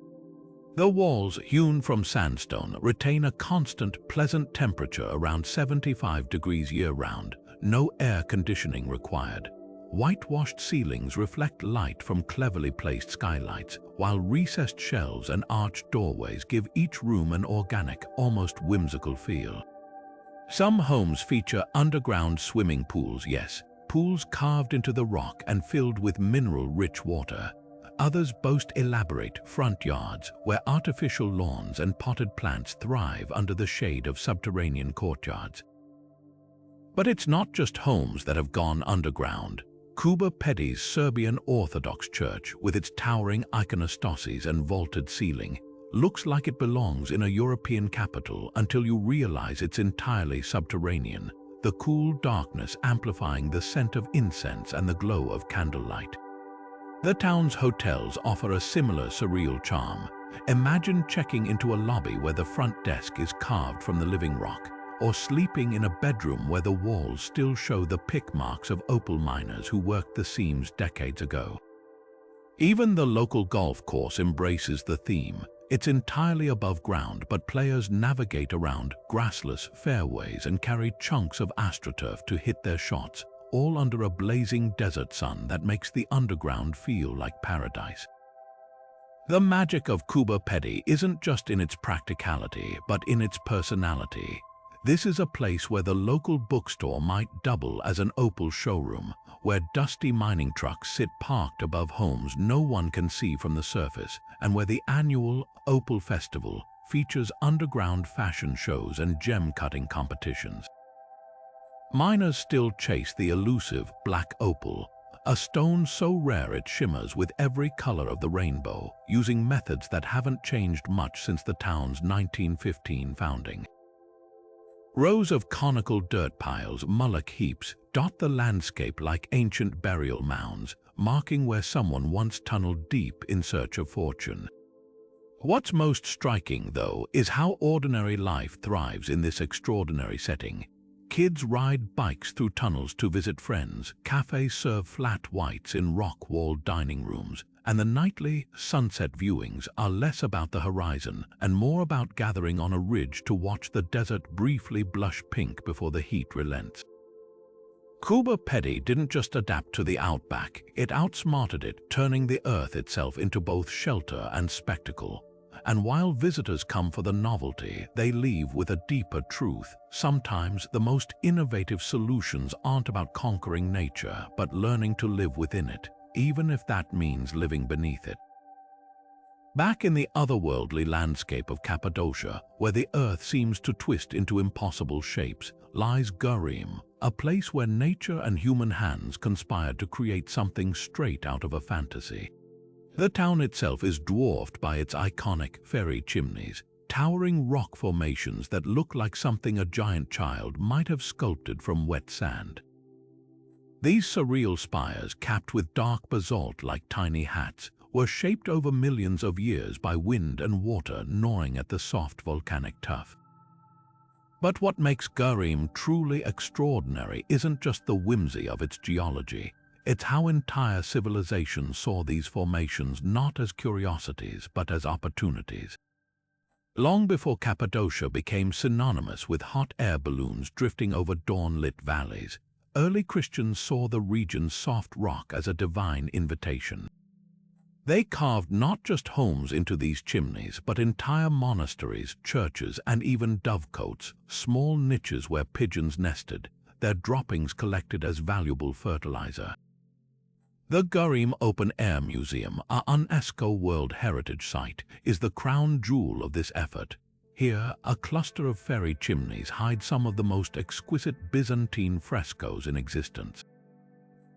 A: The walls, hewn from sandstone, retain a constant, pleasant temperature around 75 degrees year-round, no air conditioning required. Whitewashed ceilings reflect light from cleverly placed skylights, while recessed shelves and arched doorways give each room an organic, almost whimsical feel. Some homes feature underground swimming pools, yes, pools carved into the rock and filled with mineral-rich water. Others boast elaborate front yards where artificial lawns and potted plants thrive under the shade of subterranean courtyards. But it's not just homes that have gone underground. Kuba Pedy's Serbian Orthodox Church, with its towering iconostoses and vaulted ceiling, looks like it belongs in a European capital until you realize it's entirely subterranean, the cool darkness amplifying the scent of incense and the glow of candlelight. The town's hotels offer a similar surreal charm. Imagine checking into a lobby where the front desk is carved from the living rock, or sleeping in a bedroom where the walls still show the pick marks of opal miners who worked the seams decades ago. Even the local golf course embraces the theme. It's entirely above ground, but players navigate around grassless fairways and carry chunks of astroturf to hit their shots, all under a blazing desert sun that makes the underground feel like paradise. The magic of Kuba Pedy isn't just in its practicality, but in its personality. This is a place where the local bookstore might double as an opal showroom, where dusty mining trucks sit parked above homes no one can see from the surface, and where the annual Opal Festival features underground fashion shows and gem-cutting competitions. Miners still chase the elusive black opal, a stone so rare it shimmers with every color of the rainbow, using methods that haven't changed much since the town's 1915 founding. Rows of conical dirt piles, mullock heaps, dot the landscape like ancient burial mounds, marking where someone once tunneled deep in search of fortune. What's most striking, though, is how ordinary life thrives in this extraordinary setting. Kids ride bikes through tunnels to visit friends, cafes serve flat whites in rock-walled dining rooms, and the nightly sunset viewings are less about the horizon and more about gathering on a ridge to watch the desert briefly blush pink before the heat relents. Kuba Pedy didn't just adapt to the outback, it outsmarted it, turning the earth itself into both shelter and spectacle. And while visitors come for the novelty, they leave with a deeper truth. Sometimes the most innovative solutions aren't about conquering nature, but learning to live within it, even if that means living beneath it. Back in the otherworldly landscape of Cappadocia, where the earth seems to twist into impossible shapes, lies Guriem, a place where nature and human hands conspired to create something straight out of a fantasy. The town itself is dwarfed by its iconic fairy chimneys, towering rock formations that look like something a giant child might have sculpted from wet sand. These surreal spires, capped with dark basalt like tiny hats, were shaped over millions of years by wind and water gnawing at the soft volcanic tuff. But what makes Guriem truly extraordinary isn't just the whimsy of its geology. It's how entire civilizations saw these formations not as curiosities but as opportunities. Long before Cappadocia became synonymous with hot air balloons drifting over dawn-lit valleys, early Christians saw the region's soft rock as a divine invitation. They carved not just homes into these chimneys, but entire monasteries, churches, and even dovecotes, small niches where pigeons nested, their droppings collected as valuable fertilizer. The Gurim Open Air Museum, a UNESCO World Heritage Site, is the crown jewel of this effort. Here, a cluster of fairy chimneys hides some of the most exquisite Byzantine frescoes in existence.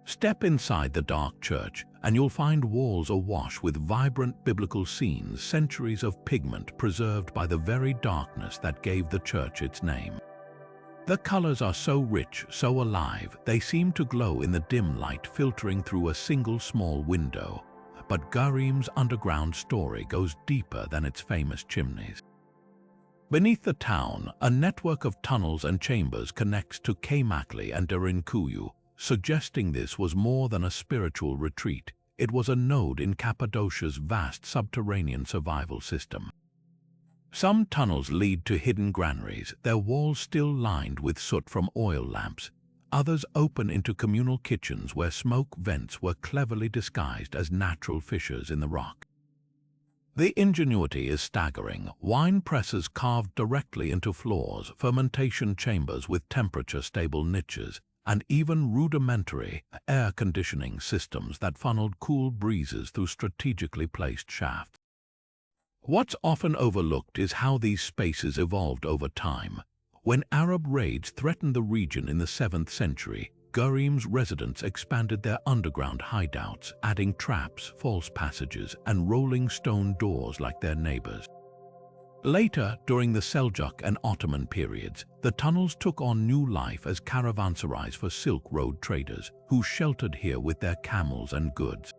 A: Step inside the dark church, and you'll find walls awash with vibrant biblical scenes, centuries of pigment preserved by the very darkness that gave the church its name. The colors are so rich, so alive, they seem to glow in the dim light filtering through a single small window. But Gurim's underground story goes deeper than its famous chimneys. Beneath the town, a network of tunnels and chambers connects to Kaymakli and Derinkuyu, suggesting this was more than a spiritual retreat. It was a node in Cappadocia's vast subterranean survival system. Some tunnels lead to hidden granaries, their walls still lined with soot from oil lamps. Others open into communal kitchens where smoke vents were cleverly disguised as natural fissures in the rock. The ingenuity is staggering. Wine presses carved directly into floors, fermentation chambers with temperature-stable niches, and even rudimentary air conditioning systems that funneled cool breezes through strategically placed shafts. What's often overlooked is how these spaces evolved over time. When Arab raids threatened the region in the 7th century, Gurim's residents expanded their underground hideouts, adding traps, false passages, and rolling stone doors like their neighbors. Later, during the Seljuk and Ottoman periods, the tunnels took on new life as caravanserais for Silk Road traders, who sheltered here with their camels and goods.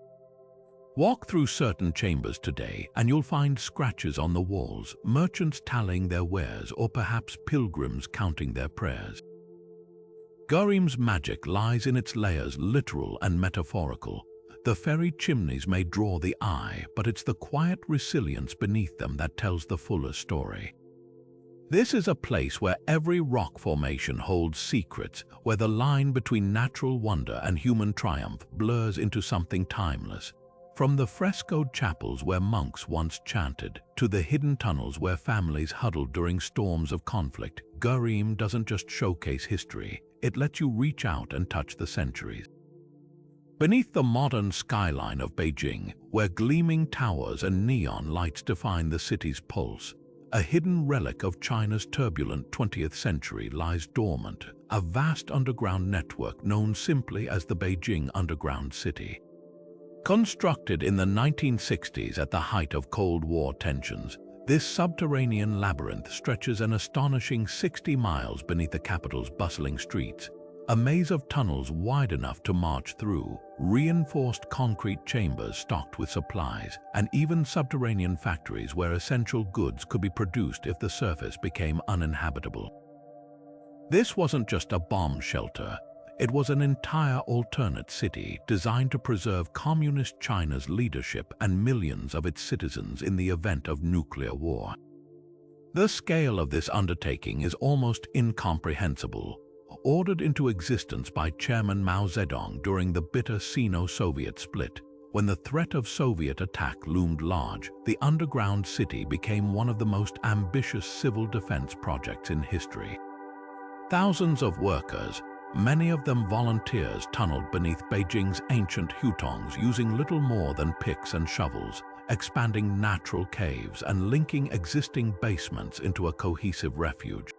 A: Walk through certain chambers today and you'll find scratches on the walls, merchants tallying their wares, or perhaps pilgrims counting their prayers. Gurim's magic lies in its layers, literal and metaphorical. The fairy chimneys may draw the eye, but it's the quiet resilience beneath them that tells the fuller story. This is a place where every rock formation holds secrets, where the line between natural wonder and human triumph blurs into something timeless. From the frescoed chapels where monks once chanted, to the hidden tunnels where families huddled during storms of conflict, Gurim doesn't just showcase history, it lets you reach out and touch the centuries. Beneath the modern skyline of Beijing, where gleaming towers and neon lights define the city's pulse, a hidden relic of China's turbulent 20th century lies dormant, a vast underground network known simply as the Beijing Underground City. Constructed in the 1960s at the height of Cold War tensions, this subterranean labyrinth stretches an astonishing 60 miles beneath the capital's bustling streets, a maze of tunnels wide enough to march through, reinforced concrete chambers stocked with supplies, and even subterranean factories where essential goods could be produced if the surface became uninhabitable. This wasn't just a bomb shelter. It was an entire alternate city designed to preserve Communist China's leadership and millions of its citizens in the event of nuclear war. The scale of this undertaking is almost incomprehensible. Ordered into existence by Chairman Mao Zedong during the bitter Sino-Soviet split, when the threat of Soviet attack loomed large, the underground city became one of the most ambitious civil defense projects in history. Thousands of workers, many of them volunteers, tunneled beneath Beijing's ancient hutongs using little more than picks and shovels, expanding natural caves and linking existing basements into a cohesive refuge.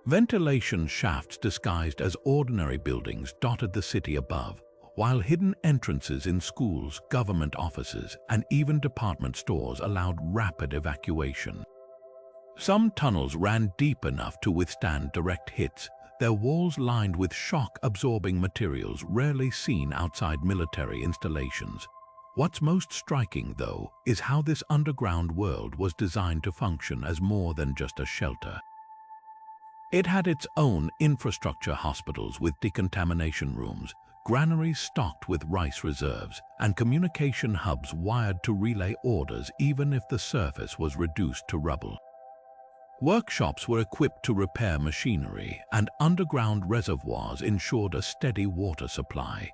A: Ventilation shafts disguised as ordinary buildings dotted the city above, while hidden entrances in schools, government offices, and even department stores allowed rapid evacuation. Some tunnels ran deep enough to withstand direct hits, their walls lined with shock-absorbing materials rarely seen outside military installations. What's most striking, though, is how this underground world was designed to function as more than just a shelter. It had its own infrastructure: hospitals with decontamination rooms, granaries stocked with rice reserves, and communication hubs wired to relay orders even if the surface was reduced to rubble. Workshops were equipped to repair machinery, and underground reservoirs ensured a steady water supply.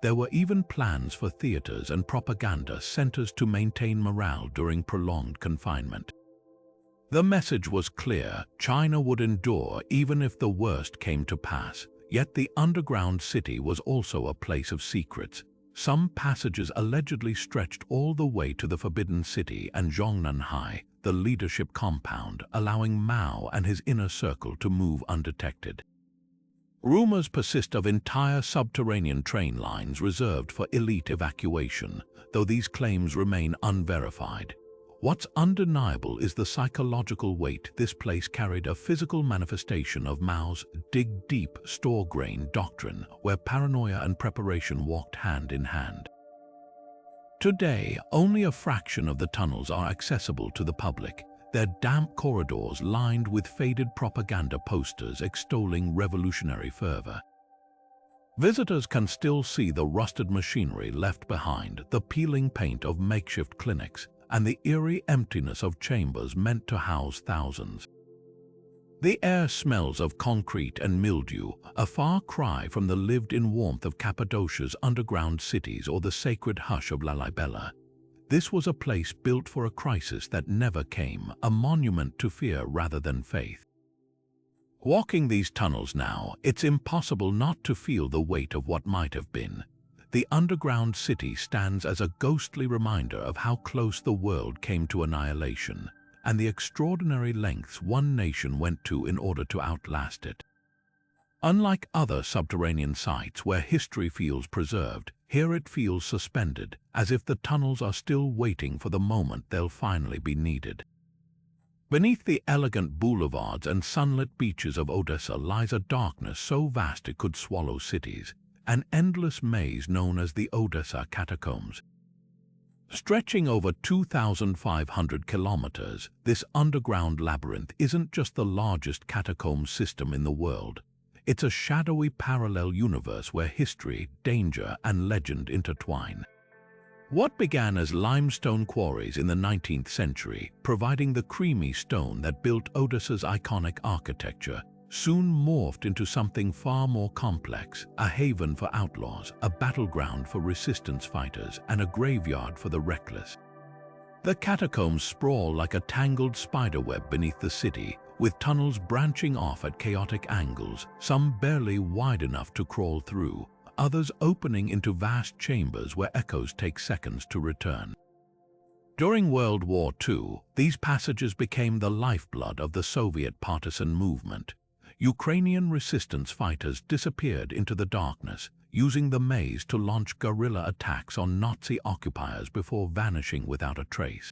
A: There were even plans for theaters and propaganda centers to maintain morale during prolonged confinement. The message was clear: China would endure even if the worst came to pass. Yet the underground city was also a place of secrets. Some passages allegedly stretched all the way to the Forbidden City and Zhongnanhai, the leadership compound, allowing Mao and his inner circle to move undetected. Rumors persist of entire subterranean train lines reserved for elite evacuation, though these claims remain unverified. What's undeniable is the psychological weight this place carried, a physical manifestation of Mao's dig deep, store grain doctrine, where paranoia and preparation walked hand in hand. Today, only a fraction of the tunnels are accessible to the public, their damp corridors lined with faded propaganda posters extolling revolutionary fervor. Visitors can still see the rusted machinery left behind, the peeling paint of makeshift clinics, and the eerie emptiness of chambers meant to house thousands. The air smells of concrete and mildew, a far cry from the lived-in warmth of Cappadocia's underground cities or the sacred hush of Lalibela. This was a place built for a crisis that never came, a monument to fear rather than faith. Walking these tunnels now, it's impossible not to feel the weight of what might have been. The underground city stands as a ghostly reminder of how close the world came to annihilation, and the extraordinary lengths one nation went to in order to outlast it. Unlike other subterranean sites where history feels preserved, here it feels suspended, as if the tunnels are still waiting for the moment they'll finally be needed. Beneath the elegant boulevards and sunlit beaches of Odessa lies a darkness so vast it could swallow cities, an endless maze known as the Odessa catacombs. Stretching over 2,500 kilometers, this underground labyrinth isn't just the largest catacomb system in the world. It's a shadowy parallel universe where history, danger, and legend intertwine. What began as limestone quarries in the 19th century, providing the creamy stone that built Odessa's iconic architecture, soon morphed into something far more complex: a haven for outlaws, a battleground for resistance fighters, and a graveyard for the reckless. The catacombs sprawl like a tangled spiderweb beneath the city, with tunnels branching off at chaotic angles, some barely wide enough to crawl through, others opening into vast chambers where echoes take seconds to return. During World War II, these passages became the lifeblood of the Soviet partisan movement. Ukrainian resistance fighters disappeared into the darkness, using the maze to launch guerrilla attacks on Nazi occupiers before vanishing without a trace.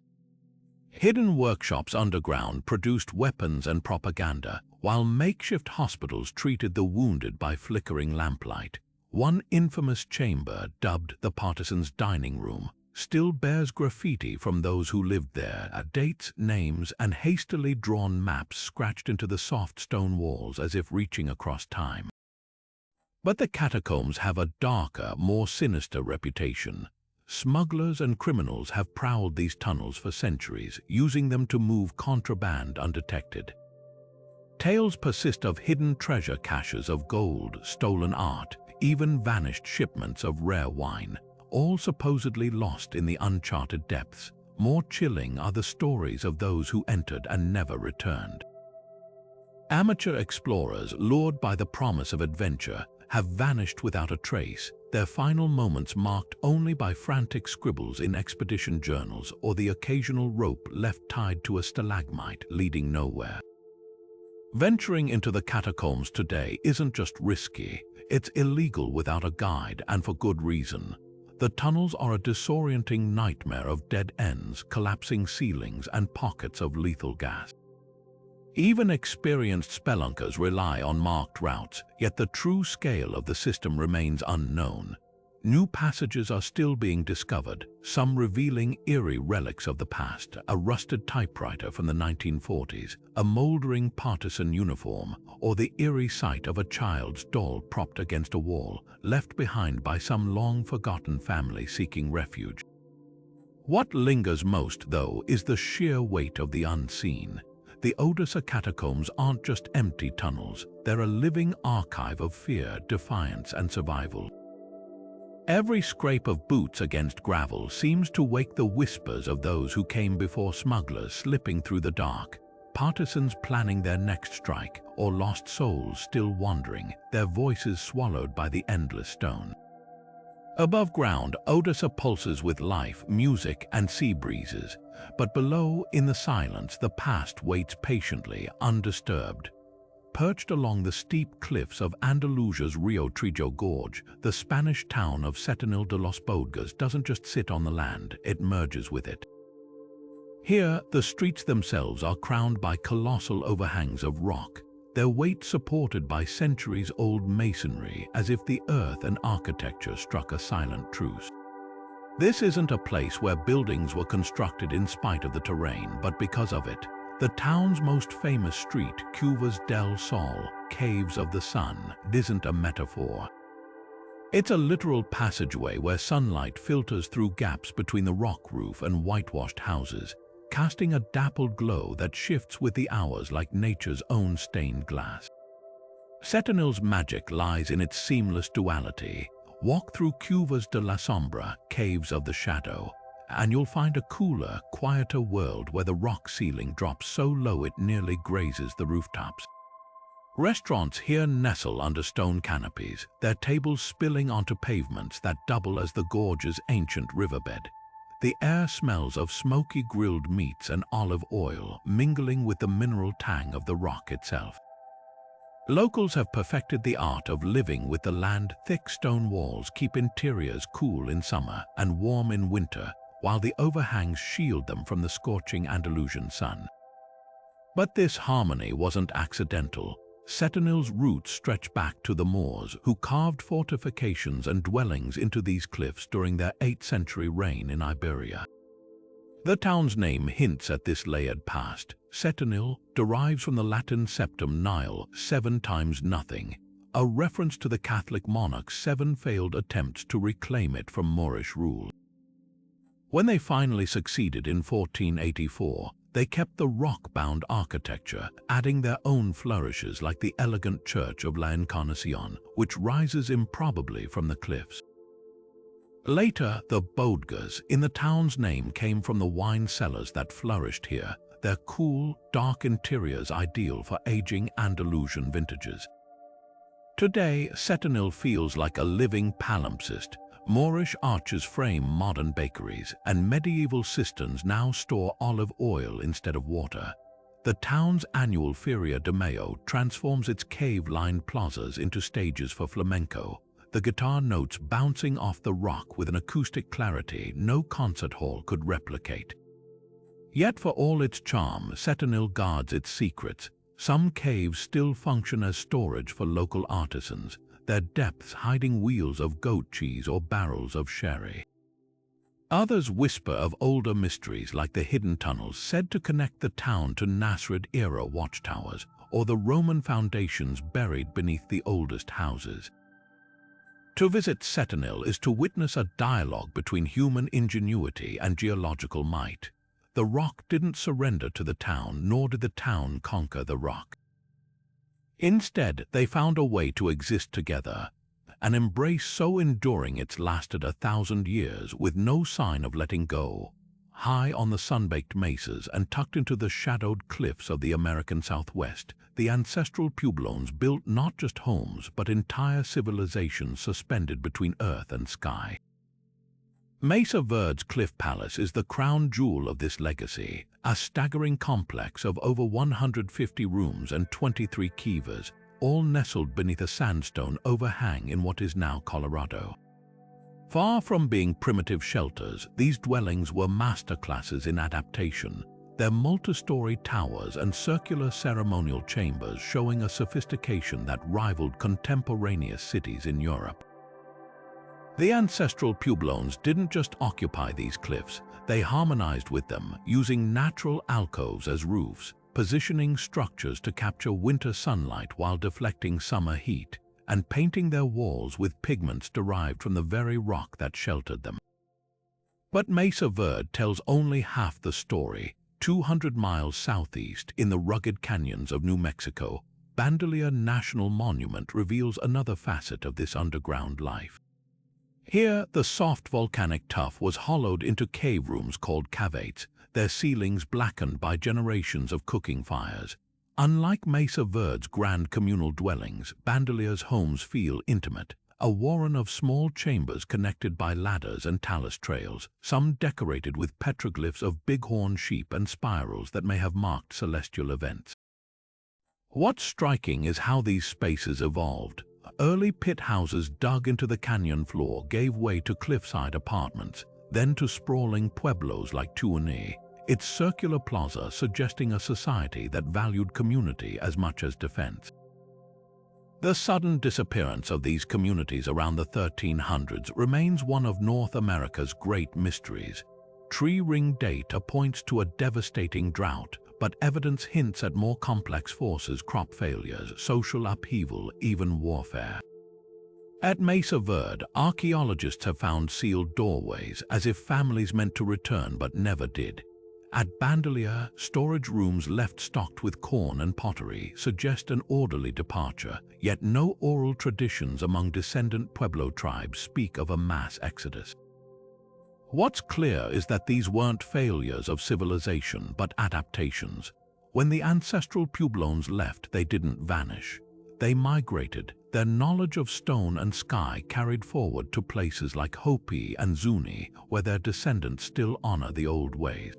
A: Hidden workshops underground produced weapons and propaganda, while makeshift hospitals treated the wounded by flickering lamplight. One infamous chamber, dubbed the Partisans' Dining Room, still bears graffiti from those who lived there, dates, names, and hastily drawn maps scratched into the soft stone walls as if reaching across time. But the catacombs have a darker, more sinister reputation. Smugglers and criminals have prowled these tunnels for centuries, using them to move contraband undetected. Tales persist of hidden treasure caches of gold, stolen art, even vanished shipments of rare wine, all supposedly lost in the uncharted depths. More chilling are the stories of those who entered and never returned. Amateur explorers, lured by the promise of adventure, have vanished without a trace, their final moments marked only by frantic scribbles in expedition journals or the occasional rope left tied to a stalagmite leading nowhere. Venturing into the catacombs today isn't just risky, it's illegal without a guide, and for good reason. The tunnels are a disorienting nightmare of dead ends, collapsing ceilings, and pockets of lethal gas. Even experienced spelunkers rely on marked routes, yet the true scale of the system remains unknown. New passages are still being discovered, some revealing eerie relics of the past: a rusted typewriter from the 1940s, a moldering partisan uniform, or the eerie sight of a child's doll propped against a wall, left behind by some long-forgotten family seeking refuge. What lingers most, though, is the sheer weight of the unseen. The Odessa catacombs aren't just empty tunnels, they're a living archive of fear, defiance, and survival. Every scrape of boots against gravel seems to wake the whispers of those who came before, smugglers slipping through the dark, partisans planning their next strike, or lost souls still wandering, their voices swallowed by the endless stone. Above ground, Odessa pulses with life, music, and sea breezes, but below, in the silence, the past waits patiently, undisturbed. Perched along the steep cliffs of Andalusia's Rio Trillo Gorge, the Spanish town of Setenil de los Bodgas doesn't just sit on the land, it merges with it. Here, the streets themselves are crowned by colossal overhangs of rock, their weight supported by centuries-old masonry, as if the earth and architecture struck a silent truce. This isn't a place where buildings were constructed in spite of the terrain, but because of it. The town's most famous street, Cuvas del Sol, Caves of the Sun, isn't a metaphor. It's a literal passageway where sunlight filters through gaps between the rock roof and whitewashed houses, casting a dappled glow that shifts with the hours like nature's own stained glass. Setenil's magic lies in its seamless duality. Walk through Cuvas de la Sombra, Caves of the Shadow, and you'll find a cooler, quieter world where the rock ceiling drops so low it nearly grazes the rooftops. Restaurants here nestle under stone canopies, their tables spilling onto pavements that double as the gorge's ancient riverbed. The air smells of smoky grilled meats and olive oil, mingling with the mineral tang of the rock itself. Locals have perfected the art of living with the land. Thick stone walls keep interiors cool in summer and warm in winter, while the overhangs shield them from the scorching Andalusian sun. But this harmony wasn't accidental. Setenil's roots stretch back to the Moors, who carved fortifications and dwellings into these cliffs during their 8th century reign in Iberia. The town's name hints at this layered past. Setenil derives from the Latin septem Nihil, 7 times nothing, a reference to the Catholic monarch's 7 failed attempts to reclaim it from Moorish rule. When they finally succeeded in 1484, they kept the rock-bound architecture, adding their own flourishes like the elegant church of La Encarnacion, which rises improbably from the cliffs. Later, the Bodgas in the town's name came from the wine cellars that flourished here, their cool, dark interiors ideal for aging Andalusian vintages. Today, Setenil feels like a living palimpsest. Moorish arches frame modern bakeries, and medieval cisterns now store olive oil instead of water. The town's annual Feria de Mayo transforms its cave-lined plazas into stages for flamenco, the guitar notes bouncing off the rock with an acoustic clarity no concert hall could replicate. Yet for all its charm, Setenil guards its secrets. Some caves still function as storage for local artisans, their depths hiding wheels of goat cheese or barrels of sherry. Others whisper of older mysteries like the hidden tunnels said to connect the town to Nasrid-era watchtowers or the Roman foundations buried beneath the oldest houses. To visit Setenil is to witness a dialogue between human ingenuity and geological might. The rock didn't surrender to the town, nor did the town conquer the rock. Instead, they found a way to exist together, an embrace so enduring it's lasted 1,000 years with no sign of letting go. High on the sun-baked mesas and tucked into the shadowed cliffs of the American Southwest, the ancestral Pueblones built not just homes but entire civilizations suspended between earth and sky. Mesa Verde's Cliff Palace is the crown jewel of this legacy, a staggering complex of over 150 rooms and 23 kivas, all nestled beneath a sandstone overhang in what is now Colorado. Far from being primitive shelters, these dwellings were masterclasses in adaptation, their multi-story towers and circular ceremonial chambers showing a sophistication that rivaled contemporaneous cities in Europe. The ancestral Pueblones didn't just occupy these cliffs, they harmonized with them, using natural alcoves as roofs, positioning structures to capture winter sunlight while deflecting summer heat, and painting their walls with pigments derived from the very rock that sheltered them. But Mesa Verde tells only half the story. 200 miles southeast, in the rugged canyons of New Mexico, Bandelier National Monument reveals another facet of this underground life. Here, the soft volcanic tuff was hollowed into cave rooms called caveats, their ceilings blackened by generations of cooking fires. Unlike Mesa Verde's grand communal dwellings, Bandelier's homes feel intimate, a warren of small chambers connected by ladders and talus trails, some decorated with petroglyphs of bighorn sheep and spirals that may have marked celestial events. What's striking is how these spaces evolved. Early pit houses dug into the canyon floor gave way to cliffside apartments, then to sprawling pueblos like Tuoni, its circular plaza suggesting a society that valued community as much as defense. The sudden disappearance of these communities around the 1300s remains one of North America's great mysteries. Tree ring data points to a devastating drought, but evidence hints at more complex forces: crop failures, social upheaval, even warfare. At Mesa Verde, archaeologists have found sealed doorways, as if families meant to return but never did. At Bandelier, storage rooms left stocked with corn and pottery suggest an orderly departure, yet no oral traditions among descendant Pueblo tribes speak of a mass exodus. What's clear is that these weren't failures of civilization but adaptations. When the ancestral Puebloans left, they didn't vanish. They migrated, their knowledge of stone and sky carried forward to places like Hopi and Zuni, where their descendants still honor the old ways.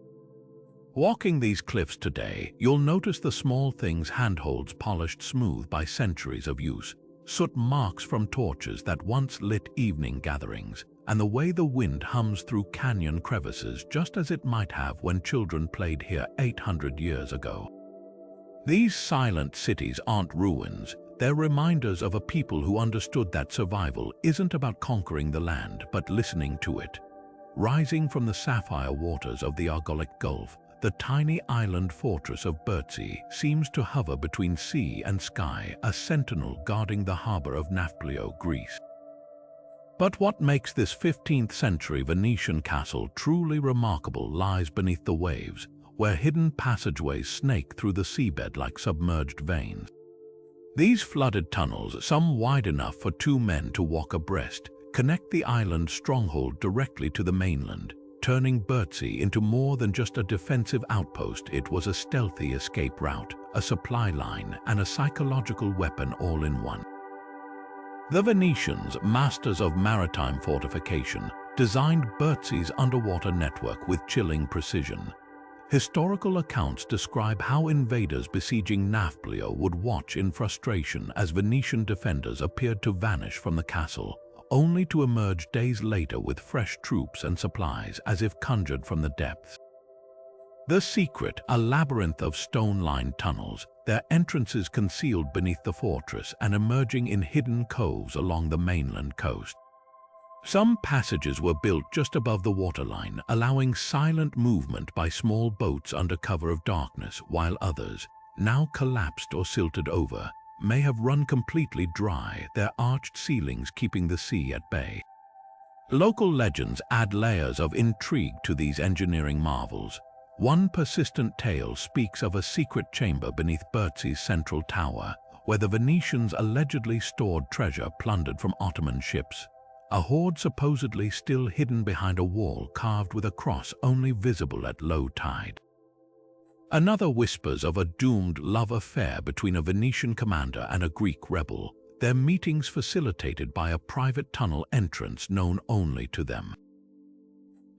A: Walking these cliffs today, you'll notice the small things: handholds polished smooth by centuries of use, soot marks from torches that once lit evening gatherings, and the way the wind hums through canyon crevices just as it might have when children played here 800 years ago. These silent cities aren't ruins, they're reminders of a people who understood that survival isn't about conquering the land but listening to it. Rising from the sapphire waters of the Argolic Gulf, the tiny island fortress of Bertzi seems to hover between sea and sky, a sentinel guarding the harbor of Nafplio, Greece. But what makes this 15th century Venetian castle truly remarkable lies beneath the waves, where hidden passageways snake through the seabed like submerged veins. These flooded tunnels, some wide enough for two men to walk abreast, connect the island's stronghold directly to the mainland, turning Bertzi into more than just a defensive outpost. It was a stealthy escape route, a supply line, and a psychological weapon all in one. The Venetians, masters of maritime fortification, designed Bertzi's underwater network with chilling precision. Historical accounts describe how invaders besieging Nafplio would watch in frustration as Venetian defenders appeared to vanish from the castle, only to emerge days later with fresh troops and supplies as if conjured from the depths. The secret, a labyrinth of stone-lined tunnels, their entrances concealed beneath the fortress and emerging in hidden coves along the mainland coast. Some passages were built just above the waterline, allowing silent movement by small boats under cover of darkness, while others, now collapsed or silted over, may have run completely dry, their arched ceilings keeping the sea at bay. Local legends add layers of intrigue to these engineering marvels. One persistent tale speaks of a secret chamber beneath Bertzi's central tower, where the Venetians allegedly stored treasure plundered from Ottoman ships, a hoard supposedly still hidden behind a wall carved with a cross only visible at low tide. Another whispers of a doomed love affair between a Venetian commander and a Greek rebel, their meetings facilitated by a private tunnel entrance known only to them.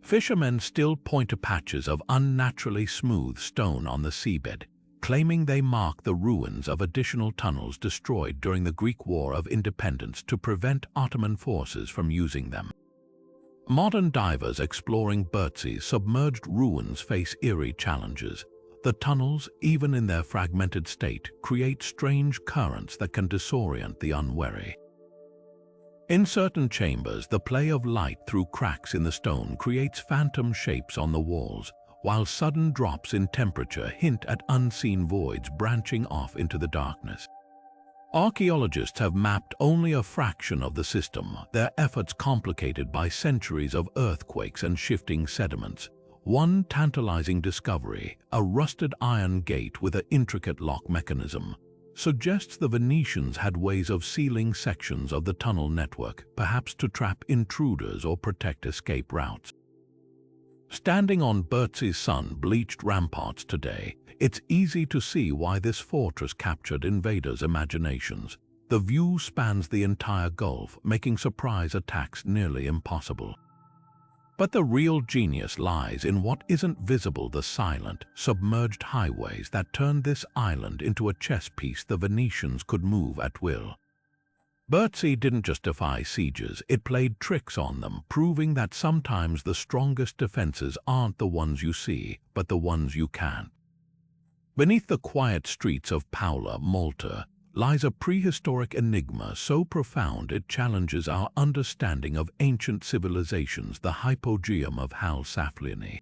A: Fishermen still point to patches of unnaturally smooth stone on the seabed, claiming they mark the ruins of additional tunnels destroyed during the Greek War of Independence to prevent Ottoman forces from using them. Modern divers exploring Bertzi's submerged ruins face eerie challenges. The tunnels, even in their fragmented state, create strange currents that can disorient the unwary. In certain chambers, the play of light through cracks in the stone creates phantom shapes on the walls, while sudden drops in temperature hint at unseen voids branching off into the darkness. Archaeologists have mapped only a fraction of the system, their efforts complicated by centuries of earthquakes and shifting sediments. One tantalizing discovery, a rusted iron gate with an intricate lock mechanism, suggests the Venetians had ways of sealing sections of the tunnel network, perhaps to trap intruders or protect escape routes. Standing on Bertzi's sun-bleached ramparts today, it's easy to see why this fortress captured invaders' imaginations. The view spans the entire Gulf, making surprise attacks nearly impossible. But the real genius lies in what isn't visible: the silent, submerged highways that turned this island into a chess piece the Venetians could move at will. Bertzi didn't just defy sieges, it played tricks on them, proving that sometimes the strongest defenses aren't the ones you see, but the ones you can't. Beneath the quiet streets of Paola, Malta, lies a prehistoric enigma so profound it challenges our understanding of ancient civilizations: the hypogeum of Hal-Saflieni.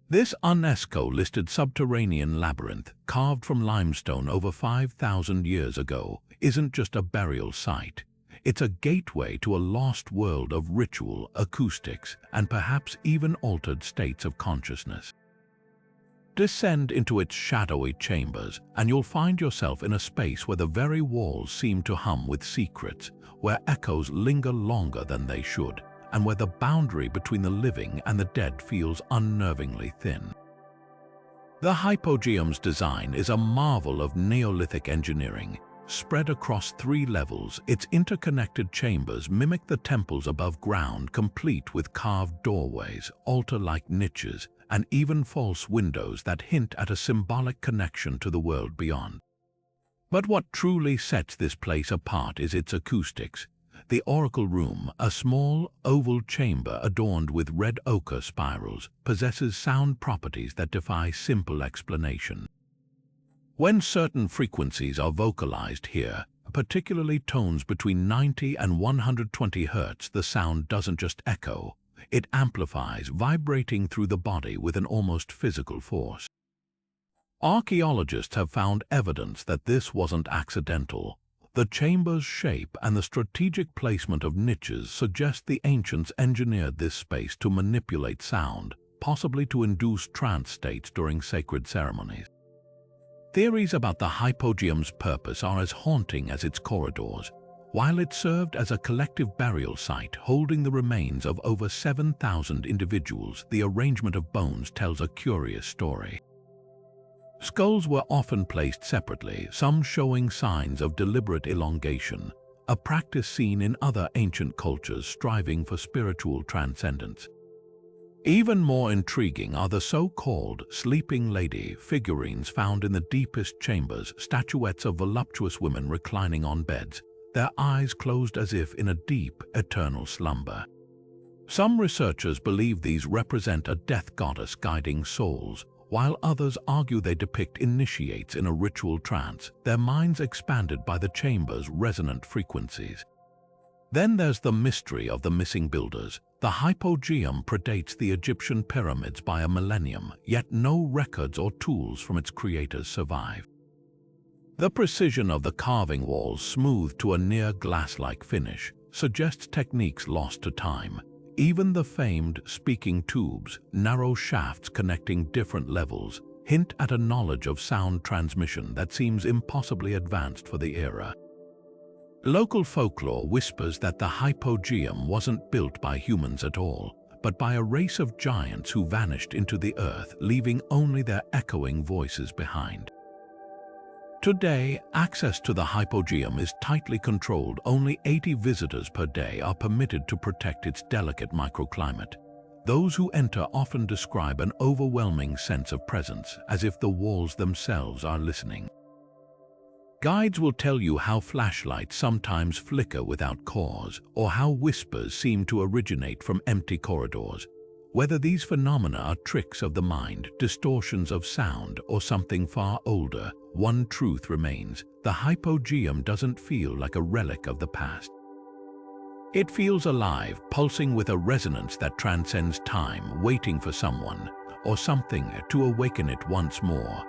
A: This UNESCO-listed subterranean labyrinth, carved from limestone over 5,000 years ago, isn't just a burial site. It's a gateway to a lost world of ritual, acoustics, and perhaps even altered states of consciousness. Descend into its shadowy chambers, and you'll find yourself in a space where the very walls seem to hum with secrets, where echoes linger longer than they should, and where the boundary between the living and the dead feels unnervingly thin. The hypogeum's design is a marvel of Neolithic engineering. Spread across 3 levels, its interconnected chambers mimic the temples above ground, complete with carved doorways, altar-like niches, and even false windows that hint at a symbolic connection to the world beyond. But what truly sets this place apart is its acoustics. The Oracle Room, a small, oval chamber adorned with red ochre spirals, possesses sound properties that defy simple explanation. When certain frequencies are vocalized here, particularly tones between 90 and 120 Hz, the sound doesn't just echo, it amplifies, vibrating through the body with an almost physical force. Archaeologists have found evidence that this wasn't accidental. The chamber's shape and the strategic placement of niches suggest the ancients engineered this space to manipulate sound, possibly to induce trance states during sacred ceremonies. Theories about the hypogeum's purpose are as haunting as its corridors. While it served as a collective burial site holding the remains of over 7,000 individuals, the arrangement of bones tells a curious story. Skulls were often placed separately, some showing signs of deliberate elongation, a practice seen in other ancient cultures striving for spiritual transcendence. Even more intriguing are the so-called sleeping lady figurines found in the deepest chambers, statuettes of voluptuous women reclining on beds, their eyes closed as if in a deep, eternal slumber. Some researchers believe these represent a death goddess guiding souls, while others argue they depict initiates in a ritual trance, their minds expanded by the chamber's resonant frequencies. Then there's the mystery of the missing builders. The hypogeum predates the Egyptian pyramids by a millennium, yet no records or tools from its creators survive. The precision of the carving walls, smoothed to a near glass-like finish, suggests techniques lost to time. Even the famed speaking tubes, narrow shafts connecting different levels, hint at a knowledge of sound transmission that seems impossibly advanced for the era. Local folklore whispers that the hypogeum wasn't built by humans at all, but by a race of giants who vanished into the earth, leaving only their echoing voices behind. Today, access to the hypogeum is tightly controlled. Only 80 visitors per day are permitted to protect its delicate microclimate. Those who enter often describe an overwhelming sense of presence, as if the walls themselves are listening. Guides will tell you how flashlights sometimes flicker without cause, or how whispers seem to originate from empty corridors. Whether these phenomena are tricks of the mind, distortions of sound, or something far older, one truth remains: the hypogeum doesn't feel like a relic of the past. It feels alive, pulsing with a resonance that transcends time, waiting for someone or something to awaken it once more.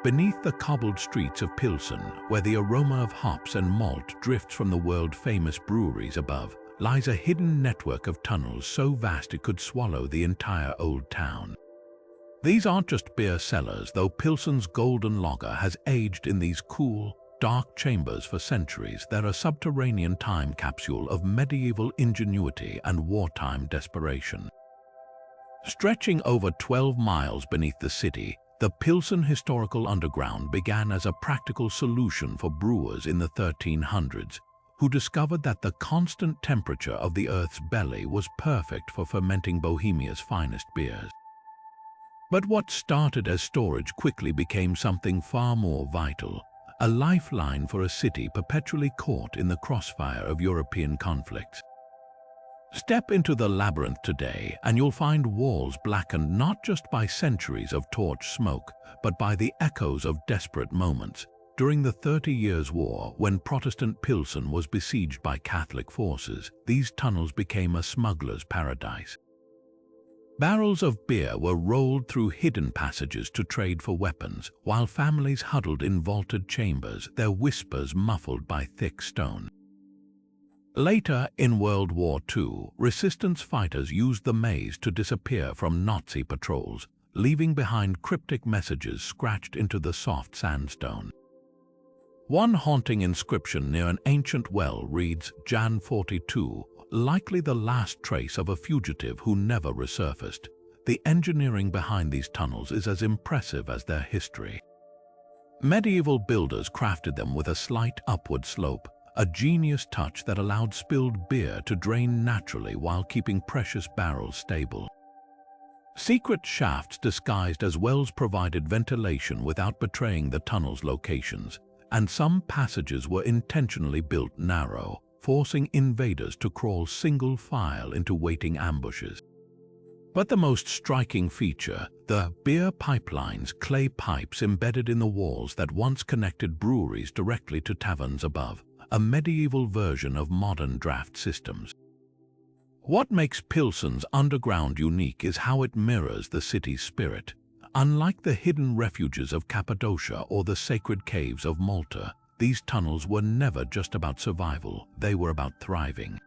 A: Beneath the cobbled streets of Pilsen, where the aroma of hops and malt drifts from the world-famous breweries above, lies a hidden network of tunnels so vast it could swallow the entire old town. These aren't just beer cellars, though Pilsen's golden lager has aged in these cool, dark chambers for centuries, they're a subterranean time capsule of medieval ingenuity and wartime desperation. Stretching over 12 miles beneath the city, the Pilsen Historical Underground began as a practical solution for brewers in the 1300s, who discovered that the constant temperature of the Earth's belly was perfect for fermenting Bohemia's finest beers. But what started as storage quickly became something far more vital, a lifeline for a city perpetually caught in the crossfire of European conflicts. Step into the labyrinth today and you'll find walls blackened not just by centuries of torch smoke, but by the echoes of desperate moments. During the 30 Years' War, when Protestant Pilsen was besieged by Catholic forces, these tunnels became a smuggler's paradise. Barrels of beer were rolled through hidden passages to trade for weapons, while families huddled in vaulted chambers, their whispers muffled by thick stone. Later, in World War II, resistance fighters used the maze to disappear from Nazi patrols, leaving behind cryptic messages scratched into the soft sandstone. One haunting inscription near an ancient well reads, Jan 42, likely the last trace of a fugitive who never resurfaced. The engineering behind these tunnels is as impressive as their history. Medieval builders crafted them with a slight upward slope, a genius touch that allowed spilled beer to drain naturally while keeping precious barrels stable. Secret shafts disguised as wells provided ventilation without betraying the tunnel's locations, and some passages were intentionally built narrow, forcing invaders to crawl single file into waiting ambushes. But the most striking feature, the beer pipelines, clay pipes embedded in the walls that once connected breweries directly to taverns above, a medieval version of modern draft systems. What makes Pilsen's underground unique is how it mirrors the city's spirit. Unlike the hidden refuges of Cappadocia or the sacred caves of Malta, these tunnels were never just about survival, they were about thriving.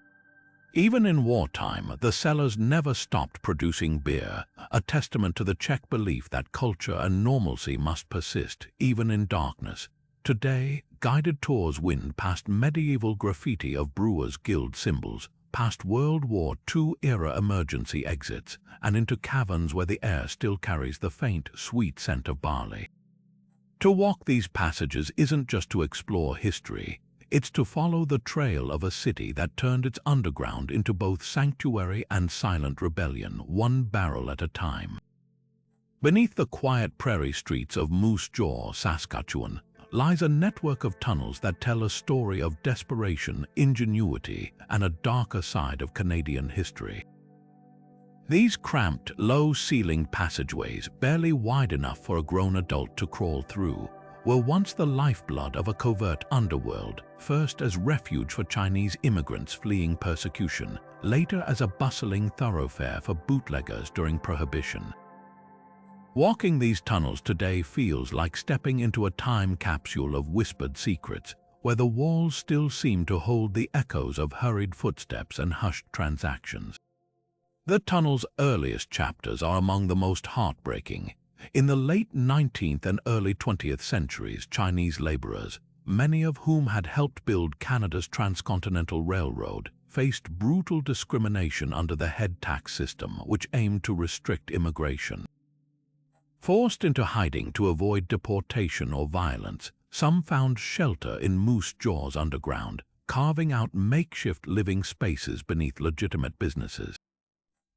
A: Even in wartime, the cellars never stopped producing beer, a testament to the Czech belief that culture and normalcy must persist, even in darkness. Today, guided tours wind past medieval graffiti of Brewers Guild symbols, past World War II-era emergency exits, and into caverns where the air still carries the faint, sweet scent of barley. To walk these passages isn't just to explore history, it's to follow the trail of a city that turned its underground into both sanctuary and silent rebellion, one barrel at a time. Beneath the quiet prairie streets of Moose Jaw, Saskatchewan, lies a network of tunnels that tell a story of desperation, ingenuity, and a darker side of Canadian history. These cramped, low-ceilinged passageways, barely wide enough for a grown adult to crawl through, were once the lifeblood of a covert underworld, first as refuge for Chinese immigrants fleeing persecution, later as a bustling thoroughfare for bootleggers during Prohibition. Walking these tunnels today feels like stepping into a time capsule of whispered secrets, where the walls still seem to hold the echoes of hurried footsteps and hushed transactions. The tunnel's earliest chapters are among the most heartbreaking. In the late 19th and early 20th centuries, Chinese laborers, many of whom had helped build Canada's transcontinental railroad, faced brutal discrimination under the head tax system, which aimed to restrict immigration. Forced into hiding to avoid deportation or violence, some found shelter in Moose Jaw's underground, carving out makeshift living spaces beneath legitimate businesses.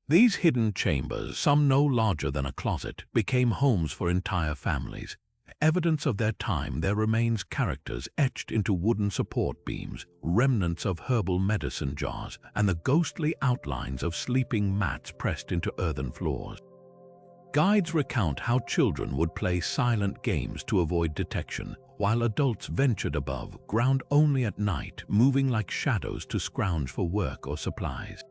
A: These hidden chambers, some no larger than a closet, became homes for entire families. Evidence of their time, there remains characters etched into wooden support beams, remnants of herbal medicine jars, and the ghostly outlines of sleeping mats pressed into earthen floors. Guides recount how children would play silent games to avoid detection, while adults ventured above ground only at night, moving like shadows to scrounge for work or supplies.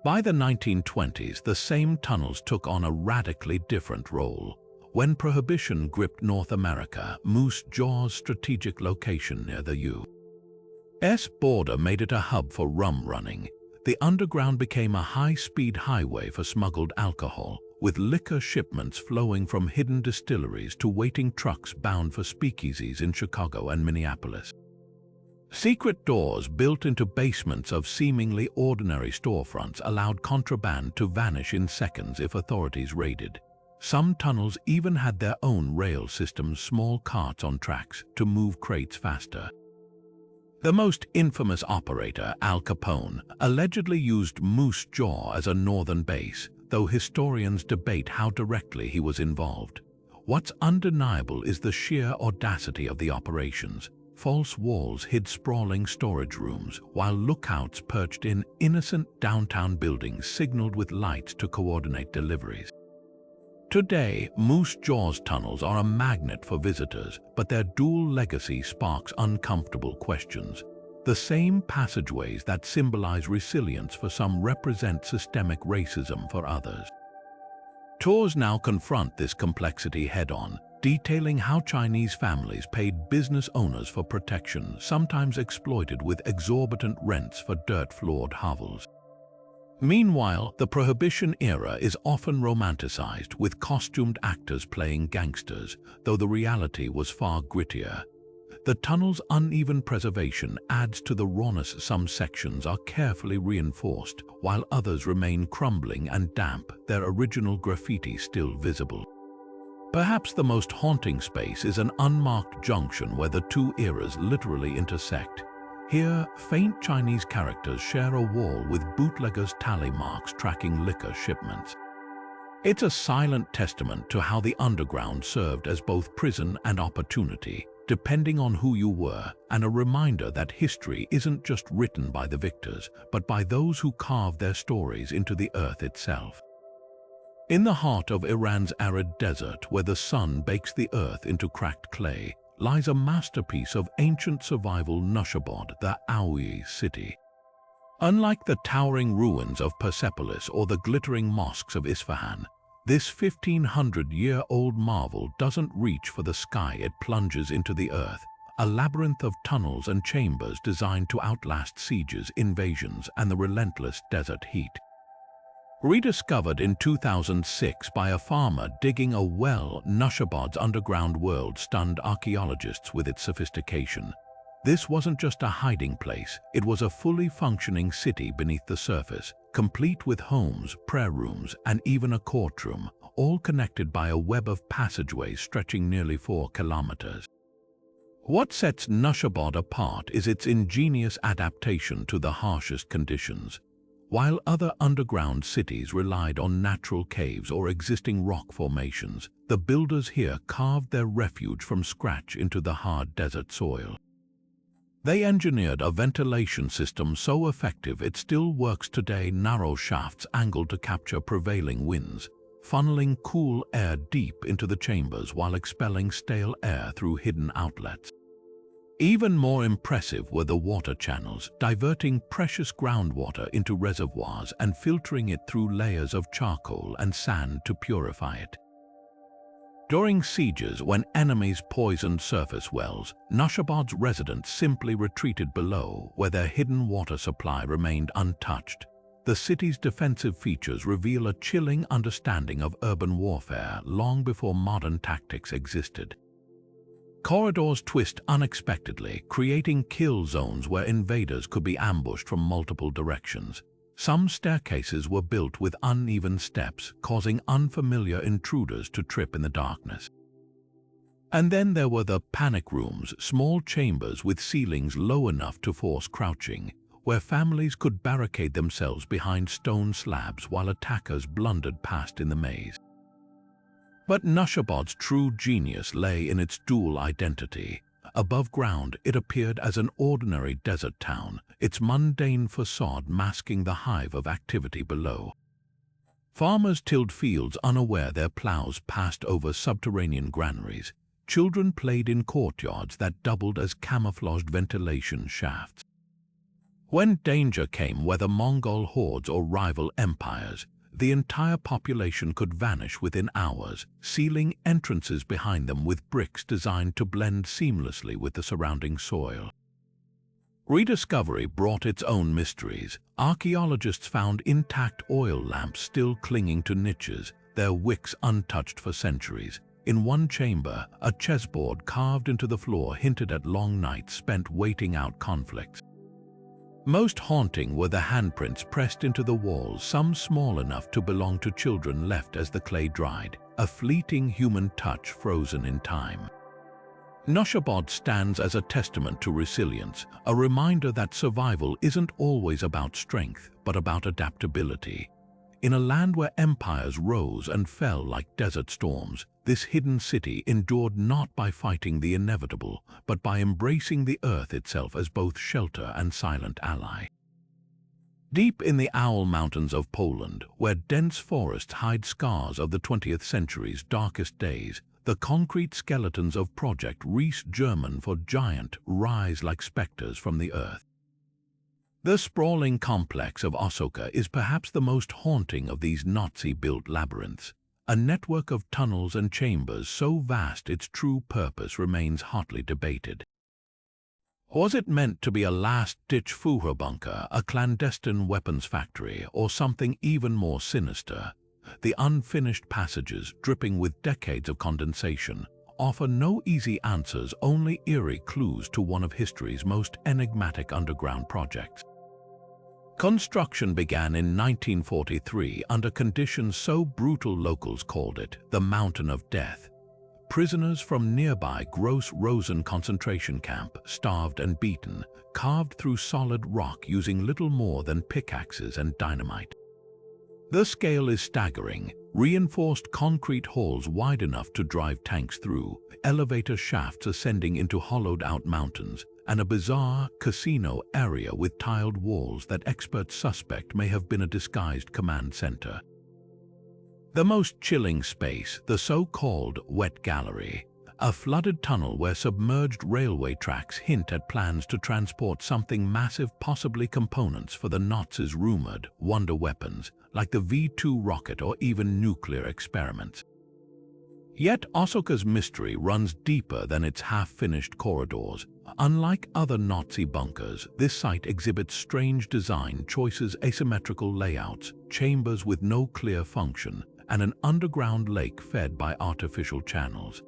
A: By the 1920s, the same tunnels took on a radically different role. When Prohibition gripped North America, Moose Jaw's strategic location near the U.S. border made it a hub for rum running. The underground became a high-speed highway for smuggled alcohol, with liquor shipments flowing from hidden distilleries to waiting trucks bound for speakeasies in Chicago and Minneapolis. Secret doors built into basements of seemingly ordinary storefronts allowed contraband to vanish in seconds if authorities raided. Some tunnels even had their own rail systems, small carts on tracks, to move crates faster. The most infamous operator, Al Capone, allegedly used Moose Jaw as a northern base, though historians debate how directly he was involved. What's undeniable is the sheer audacity of the operations. False walls hid sprawling storage rooms, while lookouts perched in innocent downtown buildings signaled with lights to coordinate deliveries. Today, Moose Jaw's tunnels are a magnet for visitors, but their dual legacy sparks uncomfortable questions. The same passageways that symbolize resilience for some represent systemic racism for others. Tours now confront this complexity head-on, detailing how Chinese families paid business owners for protection, sometimes exploited with exorbitant rents for dirt-floored hovels. Meanwhile, the Prohibition era is often romanticized, with costumed actors playing gangsters, though the reality was far grittier. The tunnel's uneven preservation adds to the rawness. Some sections are carefully reinforced, while others remain crumbling and damp, their original graffiti still visible. Perhaps the most haunting space is an unmarked junction where the two eras literally intersect. Here, faint Chinese characters share a wall with bootleggers' tally marks tracking liquor shipments. It's a silent testament to how the underground served as both prison and opportunity, depending on who you were, and a reminder that history isn't just written by the victors, but by those who carved their stories into the earth itself. In the heart of Iran's arid desert, where the sun bakes the earth into cracked clay, lies a masterpiece of ancient survival, Nushabod, the Aui city. Unlike the towering ruins of Persepolis or the glittering mosques of Isfahan, this 1,500-year-old marvel doesn't reach for the sky. It plunges into the earth, a labyrinth of tunnels and chambers designed to outlast sieges, invasions, and the relentless desert heat. Rediscovered in 2006 by a farmer digging a well, Nushabod's underground world stunned archaeologists with its sophistication. This wasn't just a hiding place, it was a fully functioning city beneath the surface, complete with homes, prayer rooms, and even a courtroom, all connected by a web of passageways stretching nearly 4 kilometers. What sets Nushabod apart is its ingenious adaptation to the harshest conditions. While other underground cities relied on natural caves or existing rock formations, the builders here carved their refuge from scratch into the hard desert soil. They engineered a ventilation system so effective it still works today, narrow shafts angled to capture prevailing winds, funneling cool air deep into the chambers while expelling stale air through hidden outlets. Even more impressive were the water channels, diverting precious groundwater into reservoirs and filtering it through layers of charcoal and sand to purify it. During sieges, when enemies poisoned surface wells, Nushabod's residents simply retreated below, where their hidden water supply remained untouched. The city's defensive features reveal a chilling understanding of urban warfare long before modern tactics existed. Corridors twist unexpectedly, creating kill zones where invaders could be ambushed from multiple directions. Some staircases were built with uneven steps, causing unfamiliar intruders to trip in the darkness. And then there were the panic rooms, small chambers with ceilings low enough to force crouching, where families could barricade themselves behind stone slabs while attackers blundered past in the maze. But Nushabod's true genius lay in its dual identity. Above ground, it appeared as an ordinary desert town, its mundane facade masking the hive of activity below. Farmers tilled fields unaware their plows passed over subterranean granaries. Children played in courtyards that doubled as camouflaged ventilation shafts. When danger came, whether Mongol hordes or rival empires, the entire population could vanish within hours, sealing entrances behind them with bricks designed to blend seamlessly with the surrounding soil. Rediscovery brought its own mysteries. Archaeologists found intact oil lamps still clinging to niches, their wicks untouched for centuries. In one chamber, a chessboard carved into the floor hinted at long nights spent waiting out conflicts. Most haunting were the handprints pressed into the walls, some small enough to belong to children left as the clay dried, a fleeting human touch frozen in time. Noshabod stands as a testament to resilience, a reminder that survival isn't always about strength, but about adaptability. In a land where empires rose and fell like desert storms, this hidden city endured not by fighting the inevitable, but by embracing the earth itself as both shelter and silent ally. Deep in the Owl Mountains of Poland, where dense forests hide scars of the 20th century's darkest days, the concrete skeletons of Project Reese German for Giant rise like specters from the earth. The sprawling complex of Osaka is perhaps the most haunting of these Nazi-built labyrinths, a network of tunnels and chambers so vast its true purpose remains hotly debated. Was it meant to be a last-ditch bunker, a clandestine weapons factory, or something even more sinister? The unfinished passages, dripping with decades of condensation, offer no easy answers, only eerie clues to one of history's most enigmatic underground projects. Construction began in 1943 under conditions so brutal locals called it the Mountain of Death. Prisoners from nearby Gross-Rosen concentration camp, starved and beaten, carved through solid rock using little more than pickaxes and dynamite. The scale is staggering: reinforced concrete halls wide enough to drive tanks through, elevator shafts ascending into hollowed-out mountains, and a bizarre casino area with tiled walls that experts suspect may have been a disguised command center. The most chilling space, the so-called Wet Gallery, a flooded tunnel where submerged railway tracks hint at plans to transport something massive, possibly components for the Nazis' rumored wonder weapons, like the V-2 rocket or even nuclear experiments. Yet Osaka's mystery runs deeper than its half-finished corridors. Unlike other Nazi bunkers, this site exhibits strange design choices, asymmetrical layouts, chambers with no clear function, and an underground lake fed by artificial channels.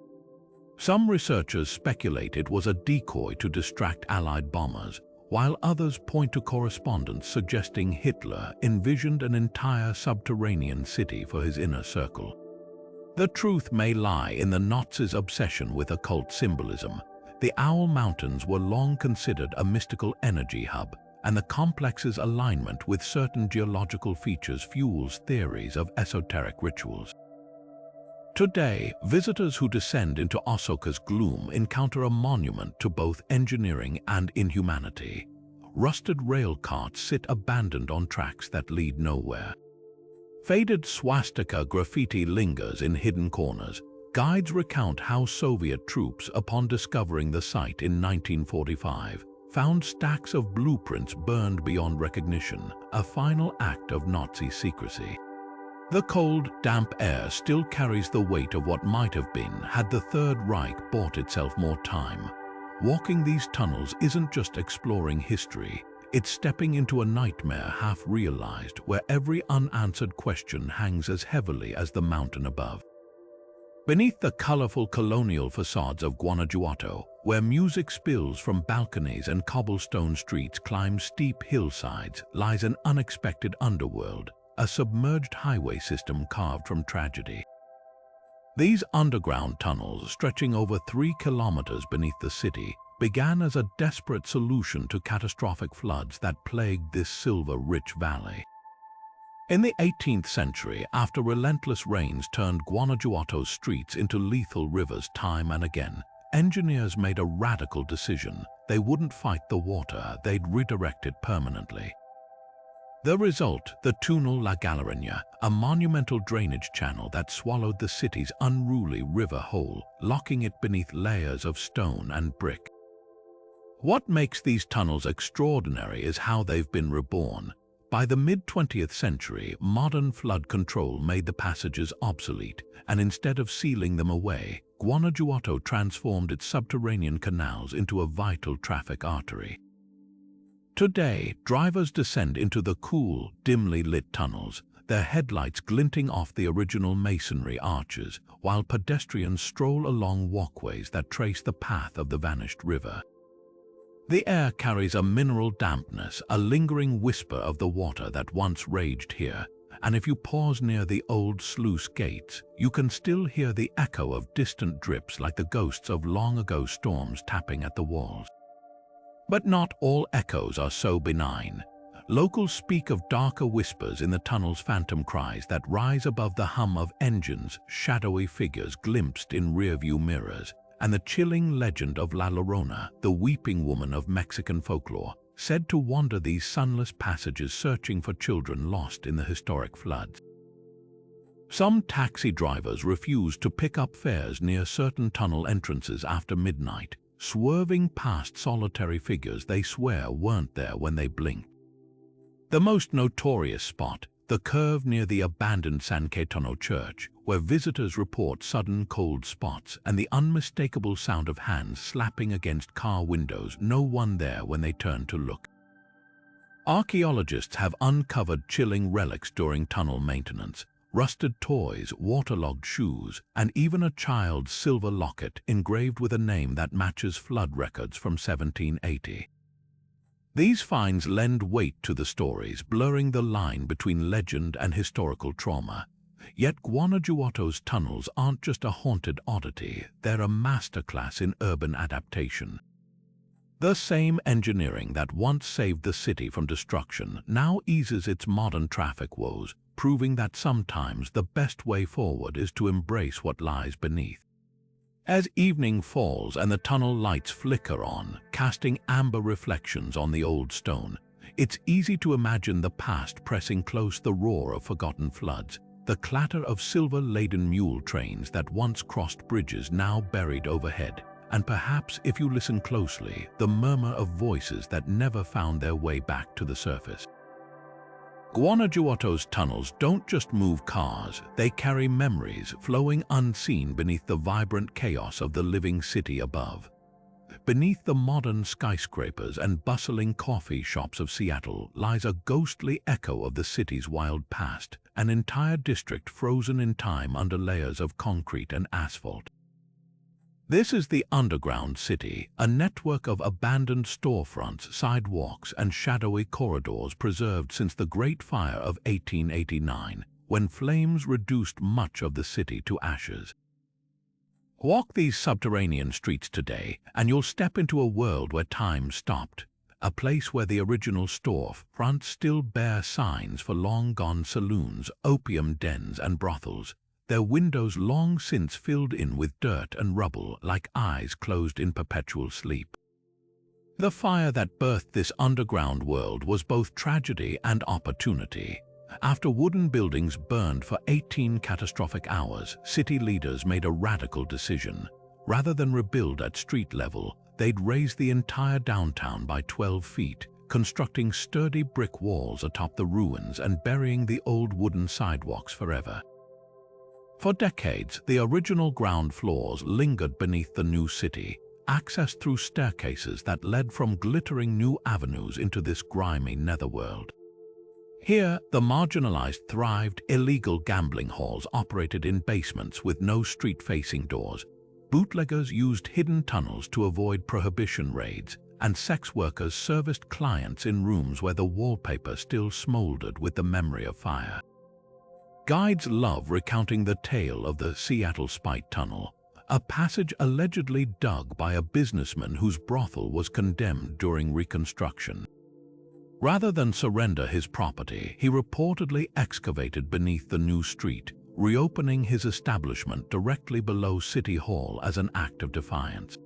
A: Some researchers speculate it was a decoy to distract Allied bombers, while others point to correspondence suggesting Hitler envisioned an entire subterranean city for his inner circle. The truth may lie in the Nazis' obsession with occult symbolism. The Owl Mountains were long considered a mystical energy hub, and the complex's alignment with certain geological features fuels theories of esoteric rituals. Today, visitors who descend into Osaka's gloom encounter a monument to both engineering and inhumanity. Rusted rail carts sit abandoned on tracks that lead nowhere. Faded swastika graffiti lingers in hidden corners. Guides recount how Soviet troops, upon discovering the site in 1945, found stacks of blueprints burned beyond recognition, a final act of Nazi secrecy. The cold, damp air still carries the weight of what might have been had the Third Reich bought itself more time. Walking these tunnels isn't just exploring history, it's stepping into a nightmare half-realized where every unanswered question hangs as heavily as the mountain above. Beneath the colorful colonial facades of Guanajuato, where music spills from balconies and cobblestone streets climb steep hillsides, lies an unexpected underworld, a submerged highway system carved from tragedy. These underground tunnels, stretching over 3 kilometers beneath the city, began as a desperate solution to catastrophic floods that plagued this silver-rich valley. In the 18th century, after relentless rains turned Guanajuato's streets into lethal rivers time and again, engineers made a radical decision. They wouldn't fight the water, they'd redirect it permanently. The result, the Túnel La Galleria, a monumental drainage channel that swallowed the city's unruly river whole, locking it beneath layers of stone and brick. What makes these tunnels extraordinary is how they've been reborn. By the mid-20th century, modern flood control made the passages obsolete, and instead of sealing them away, Guanajuato transformed its subterranean canals into a vital traffic artery. Today, drivers descend into the cool, dimly lit tunnels, their headlights glinting off the original masonry arches, while pedestrians stroll along walkways that trace the path of the vanished river. The air carries a mineral dampness, a lingering whisper of the water that once raged here, and if you pause near the old sluice gates, you can still hear the echo of distant drips like the ghosts of long-ago storms tapping at the walls. But not all echoes are so benign. Locals speak of darker whispers in the tunnel's phantom cries that rise above the hum of engines, shadowy figures glimpsed in rearview mirrors, and the chilling legend of La Llorona, the weeping woman of Mexican folklore, said to wander these sunless passages searching for children lost in the historic floods. Some taxi drivers refuse to pick up fares near certain tunnel entrances after midnight, swerving past solitary figures they swear weren't there when they blinked. The most notorious spot, the curve near the abandoned San Cayetano church, where visitors report sudden cold spots and the unmistakable sound of hands slapping against car windows, no one there when they turn to look. Archaeologists have uncovered chilling relics during tunnel maintenance, rusted toys, waterlogged shoes, and even a child's silver locket engraved with a name that matches flood records from 1780. These finds lend weight to the stories, blurring the line between legend and historical trauma. Yet Guanajuato's tunnels aren't just a haunted oddity, they're a masterclass in urban adaptation. The same engineering that once saved the city from destruction now eases its modern traffic woes, proving that sometimes the best way forward is to embrace what lies beneath. As evening falls and the tunnel lights flicker on, casting amber reflections on the old stone, it's easy to imagine the past pressing close, the roar of forgotten floods, the clatter of silver-laden mule trains that once crossed bridges now buried overhead, and perhaps, if you listen closely, the murmur of voices that never found their way back to the surface. Guanajuato's tunnels don't just move cars, they carry memories flowing unseen beneath the vibrant chaos of the living city above. Beneath the modern skyscrapers and bustling coffee shops of Seattle lies a ghostly echo of the city's wild past, an entire district frozen in time under layers of concrete and asphalt. This is the underground city, a network of abandoned storefronts, sidewalks, and shadowy corridors preserved since the Great Fire of 1889, when flames reduced much of the city to ashes. Walk these subterranean streets today, and you'll step into a world where time stopped, a place where the original storefronts still bear signs for long-gone saloons, opium dens, and brothels, their windows long since filled in with dirt and rubble like eyes closed in perpetual sleep. The fire that birthed this underground world was both tragedy and opportunity. After wooden buildings burned for 18 catastrophic hours, city leaders made a radical decision. Rather than rebuild at street level, they'd raise the entire downtown by 12 feet, constructing sturdy brick walls atop the ruins and burying the old wooden sidewalks forever. For decades, the original ground floors lingered beneath the new city, accessed through staircases that led from glittering new avenues into this grimy netherworld. Here, the marginalized thrived. Illegal gambling halls operated in basements with no street-facing doors. Bootleggers used hidden tunnels to avoid prohibition raids, and sex workers serviced clients in rooms where the wallpaper still smoldered with the memory of fire. Guides love recounting the tale of the Seattle Spite Tunnel, a passage allegedly dug by a businessman whose brothel was condemned during Reconstruction. Rather than surrender his property, he reportedly excavated beneath the new street, reopening his establishment directly below City Hall as an act of defiance.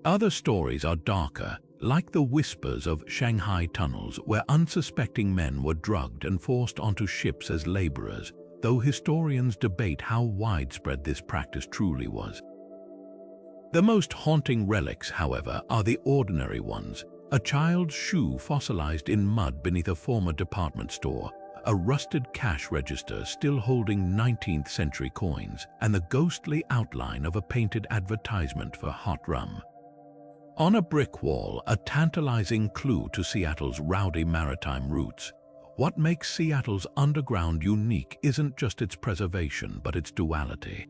A: Other stories are darker, like the whispers of Shanghai tunnels, where unsuspecting men were drugged and forced onto ships as laborers, though historians debate how widespread this practice truly was. The most haunting relics, however, are the ordinary ones: a child's shoe fossilized in mud beneath a former department store, a rusted cash register still holding 19th century coins, and the ghostly outline of a painted advertisement for hot rum. On a brick wall, a tantalizing clue to Seattle's rowdy maritime roots. What makes Seattle's underground unique isn't just its preservation, but its duality.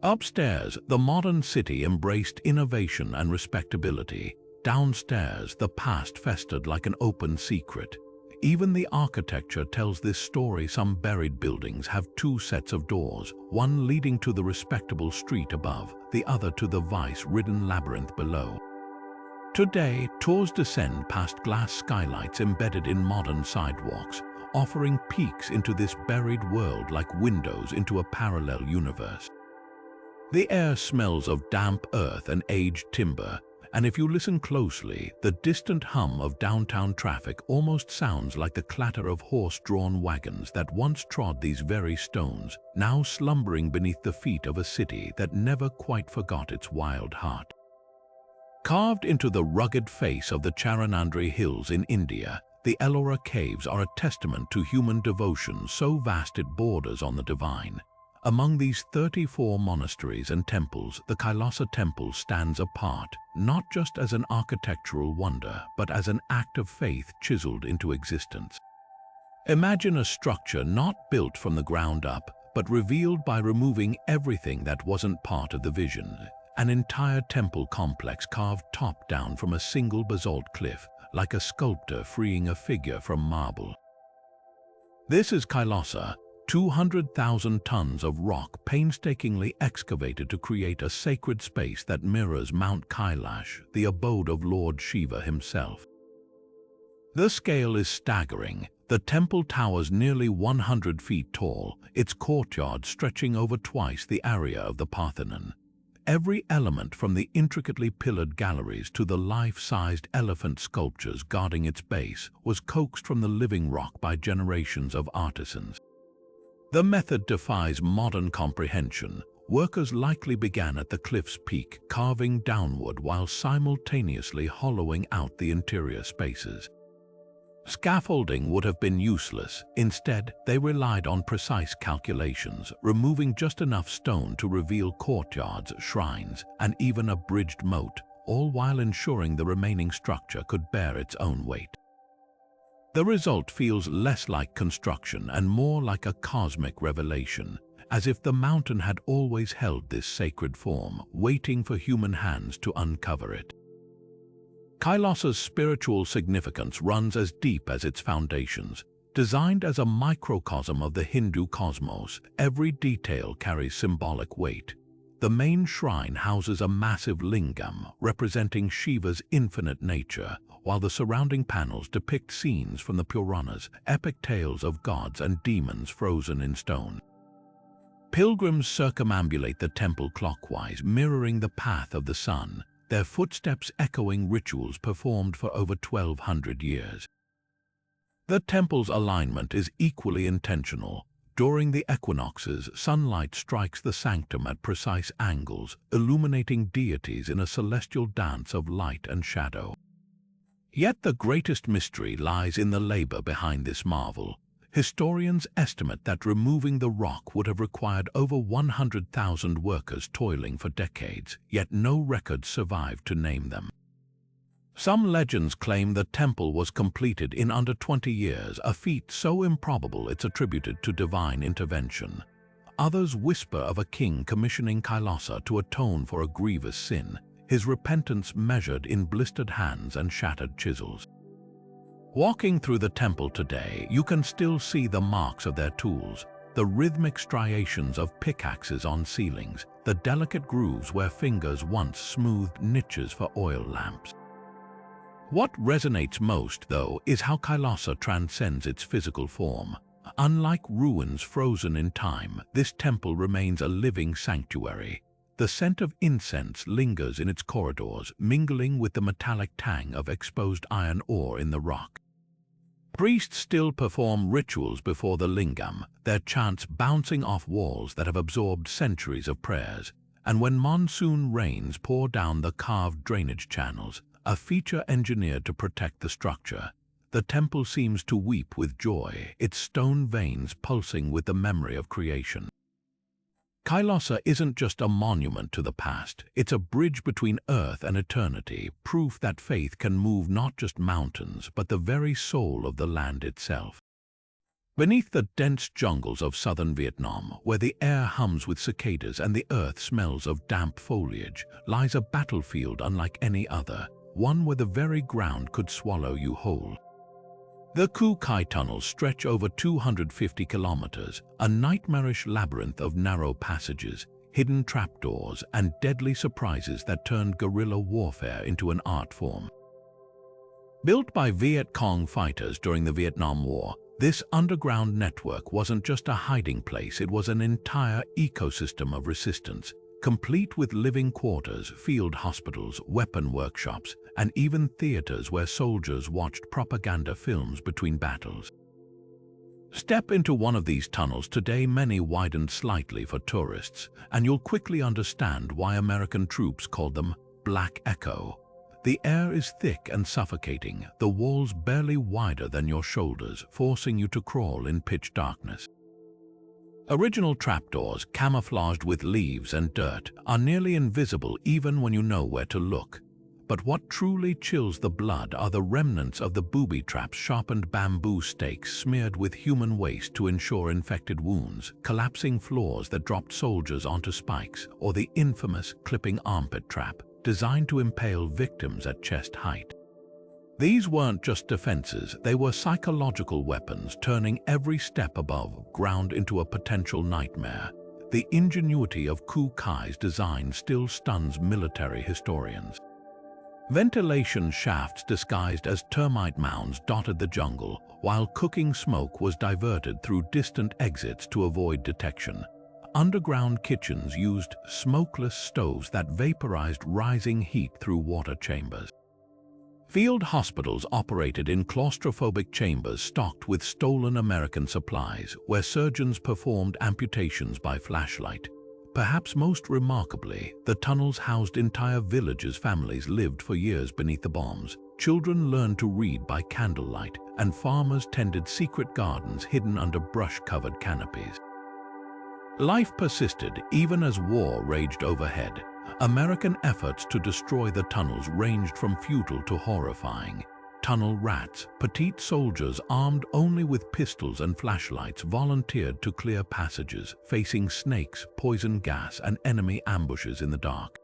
A: Upstairs, the modern city embraced innovation and respectability. Downstairs, the past festered like an open secret. Even the architecture tells this story. Some buried buildings have two sets of doors, one leading to the respectable street above, the other to the vice-ridden labyrinth below. Today, tours descend past glass skylights embedded in modern sidewalks, offering peeks into this buried world like windows into a parallel universe. The air smells of damp earth and aged timber, and if you listen closely, the distant hum of downtown traffic almost sounds like the clatter of horse-drawn wagons that once trod these very stones, now slumbering beneath the feet of a city that never quite forgot its wild heart. Carved into the rugged face of the Charanandri Hills in India, the Ellora Caves are a testament to human devotion so vast it borders on the divine. Among these 34 monasteries and temples, the Kailasa Temple stands apart, not just as an architectural wonder, but as an act of faith chiseled into existence. Imagine a structure not built from the ground up, but revealed by removing everything that wasn't part of the vision. An entire temple complex carved top down from a single basalt cliff, like a sculptor freeing a figure from marble. This is Kailasa, 200,000 tons of rock painstakingly excavated to create a sacred space that mirrors Mount Kailash, the abode of Lord Shiva himself. The scale is staggering. The temple towers nearly 100 feet tall, its courtyard stretching over twice the area of the Parthenon. Every element, from the intricately pillared galleries to the life-sized elephant sculptures guarding its base, was coaxed from the living rock by generations of artisans. The method defies modern comprehension. Workers likely began at the cliff's peak, carving downward while simultaneously hollowing out the interior spaces. Scaffolding would have been useless. Instead, they relied on precise calculations, removing just enough stone to reveal courtyards, shrines, and even a bridged moat, all while ensuring the remaining structure could bear its own weight. The result feels less like construction and more like a cosmic revelation, as if the mountain had always held this sacred form, waiting for human hands to uncover it. Kailasa's spiritual significance runs as deep as its foundations. Designed as a microcosm of the Hindu cosmos, every detail carries symbolic weight. The main shrine houses a massive lingam representing Shiva's infinite nature, while the surrounding panels depict scenes from the Puranas, epic tales of gods and demons frozen in stone. Pilgrims circumambulate the temple clockwise, mirroring the path of the sun, their footsteps echoing rituals performed for over 1,200 years. The temple's alignment is equally intentional. During the equinoxes, sunlight strikes the sanctum at precise angles, illuminating deities in a celestial dance of light and shadow. Yet the greatest mystery lies in the labor behind this marvel. Historians estimate that removing the rock would have required over 100,000 workers toiling for decades, yet no records survive to name them. Some legends claim the temple was completed in under 20 years, a feat so improbable it's attributed to divine intervention. Others whisper of a king commissioning Kailasa to atone for a grievous sin, his repentance measured in blistered hands and shattered chisels. Walking through the temple today, you can still see the marks of their tools, the rhythmic striations of pickaxes on ceilings, the delicate grooves where fingers once smoothed niches for oil lamps. What resonates most, though, is how Kailasa transcends its physical form. Unlike ruins frozen in time, this temple remains a living sanctuary. The scent of incense lingers in its corridors, mingling with the metallic tang of exposed iron ore in the rock. Priests still perform rituals before the lingam, their chants bouncing off walls that have absorbed centuries of prayers. And when monsoon rains pour down the carved drainage channels, a feature engineered to protect the structure, the temple seems to weep with joy, its stone veins pulsing with the memory of creation. Kailasa isn't just a monument to the past, it's a bridge between earth and eternity, proof that faith can move not just mountains, but the very soul of the land itself. Beneath the dense jungles of southern Vietnam, where the air hums with cicadas and the earth smells of damp foliage, lies a battlefield unlike any other, one where the very ground could swallow you whole. The Cu Kai tunnels stretch over 250 kilometers, a nightmarish labyrinth of narrow passages, hidden trapdoors, and deadly surprises that turned guerrilla warfare into an art form. Built by Viet Cong fighters during the Vietnam War, this underground network wasn't just a hiding place, it was an entire ecosystem of resistance, complete with living quarters, field hospitals, weapon workshops, and even theaters where soldiers watched propaganda films between battles. Step into one of these tunnels today, many widened slightly for tourists, and you'll quickly understand why American troops called them Black Echo. The air is thick and suffocating, the walls barely wider than your shoulders, forcing you to crawl in pitch darkness. Original trapdoors, camouflaged with leaves and dirt, are nearly invisible even when you know where to look. But what truly chills the blood are the remnants of the booby traps, sharpened bamboo stakes smeared with human waste to ensure infected wounds, collapsing floors that dropped soldiers onto spikes, or the infamous clipping armpit trap, designed to impale victims at chest height. These weren't just defenses, they were psychological weapons, turning every step above ground into a potential nightmare. The ingenuity of Cu Kai's design still stuns military historians. Ventilation shafts disguised as termite mounds dotted the jungle, while cooking smoke was diverted through distant exits to avoid detection. Underground kitchens used smokeless stoves that vaporized rising heat through water chambers. Field hospitals operated in claustrophobic chambers stocked with stolen American supplies, where surgeons performed amputations by flashlight. Perhaps most remarkably, the tunnels housed entire villages. Families lived for years beneath the bombs. Children learned to read by candlelight, and farmers tended secret gardens hidden under brush-covered canopies. Life persisted even as war raged overhead. American efforts to destroy the tunnels ranged from futile to horrifying. Tunnel rats, petite soldiers armed only with pistols and flashlights, volunteered to clear passages, facing snakes, poison gas, and enemy ambushes in the dark.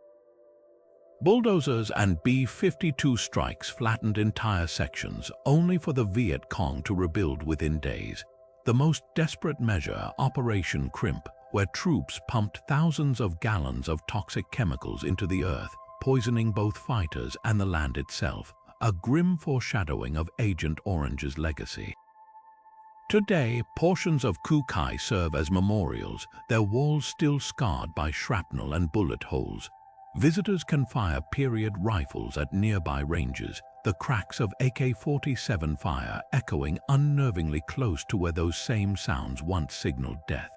A: Bulldozers and B-52 strikes flattened entire sections, only for the Viet Cong to rebuild within days. The most desperate measure, Operation Crimp, where troops pumped thousands of gallons of toxic chemicals into the earth, poisoning both fighters and the land itself, a grim foreshadowing of Agent Orange's legacy. Today, portions of Cu Kai serve as memorials, their walls still scarred by shrapnel and bullet holes. Visitors can fire period rifles at nearby ranges, the cracks of AK-47 fire echoing unnervingly close to where those same sounds once signaled death.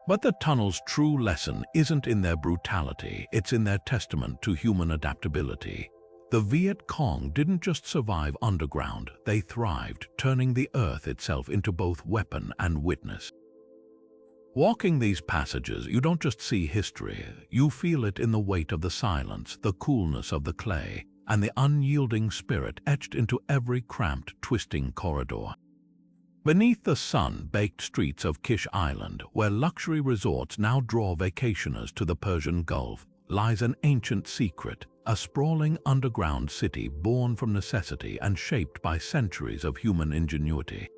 A: But the tunnel's true lesson isn't in their brutality, it's in their testament to human adaptability. The Viet Cong didn't just survive underground, they thrived, turning the earth itself into both weapon and witness. Walking these passages, you don't just see history, you feel it in the weight of the silence, the coolness of the clay, and the unyielding spirit etched into every cramped, twisting corridor. Beneath the sun-baked streets of Kish Island, where luxury resorts now draw vacationers to the Persian Gulf, lies an ancient secret, a sprawling underground city born from necessity and shaped by centuries of human ingenuity.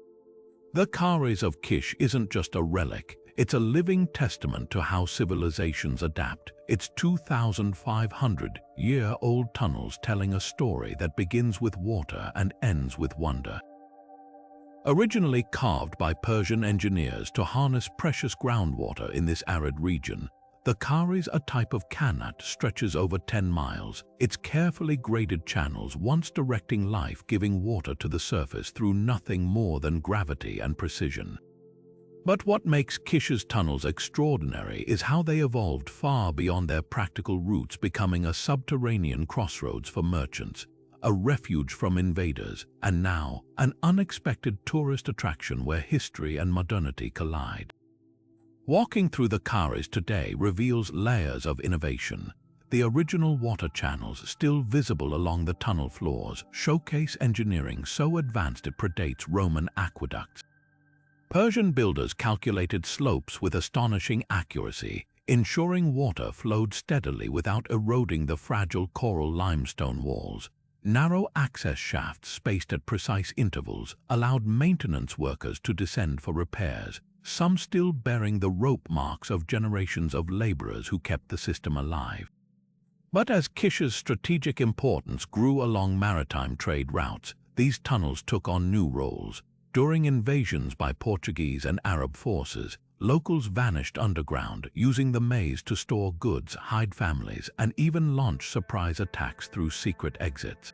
A: The Karis of Kish isn't just a relic, it's a living testament to how civilizations adapt. Its 2,500-year-old tunnels telling a story that begins with water and ends with wonder. Originally carved by Persian engineers to harness precious groundwater in this arid region, the Karis, a type of kanat, stretches over 10 miles, its carefully graded channels once directing life giving water to the surface through nothing more than gravity and precision. But what makes Kish's tunnels extraordinary is how they evolved far beyond their practical roots, becoming a subterranean crossroads for merchants, a refuge from invaders, and now an unexpected tourist attraction where history and modernity collide. Walking through the Karis today reveals layers of innovation. The original water channels, still visible along the tunnel floors, showcase engineering so advanced it predates Roman aqueducts. Persian builders calculated slopes with astonishing accuracy, ensuring water flowed steadily without eroding the fragile coral limestone walls. Narrow access shafts spaced at precise intervals allowed maintenance workers to descend for repairs, some still bearing the rope marks of generations of laborers who kept the system alive. But as Kish's strategic importance grew along maritime trade routes, these tunnels took on new roles. During invasions by Portuguese and Arab forces, locals vanished underground, using the maze to store goods, hide families, and even launch surprise attacks through secret exits.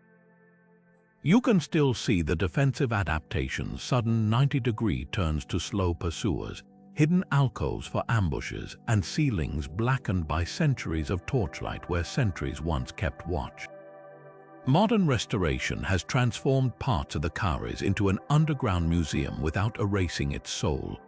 A: You can still see the defensive adaptations, sudden 90-degree turns to slow pursuers, hidden alcoves for ambushes, and ceilings blackened by centuries of torchlight where sentries once kept watch. Modern restoration has transformed parts of the Kharis into an underground museum without erasing its soul.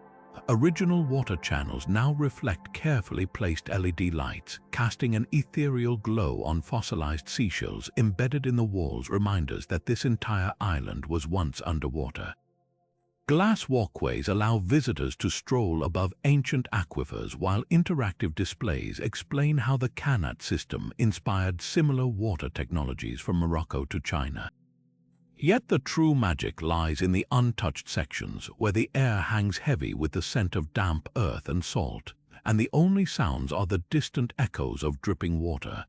A: Original water channels now reflect carefully placed LED lights, casting an ethereal glow on fossilized seashells embedded in the walls, reminders that this entire island was once underwater. Glass walkways allow visitors to stroll above ancient aquifers, while interactive displays explain how the Qanat system inspired similar water technologies from Morocco to China. Yet the true magic lies in the untouched sections, where the air hangs heavy with the scent of damp earth and salt, and the only sounds are the distant echoes of dripping water,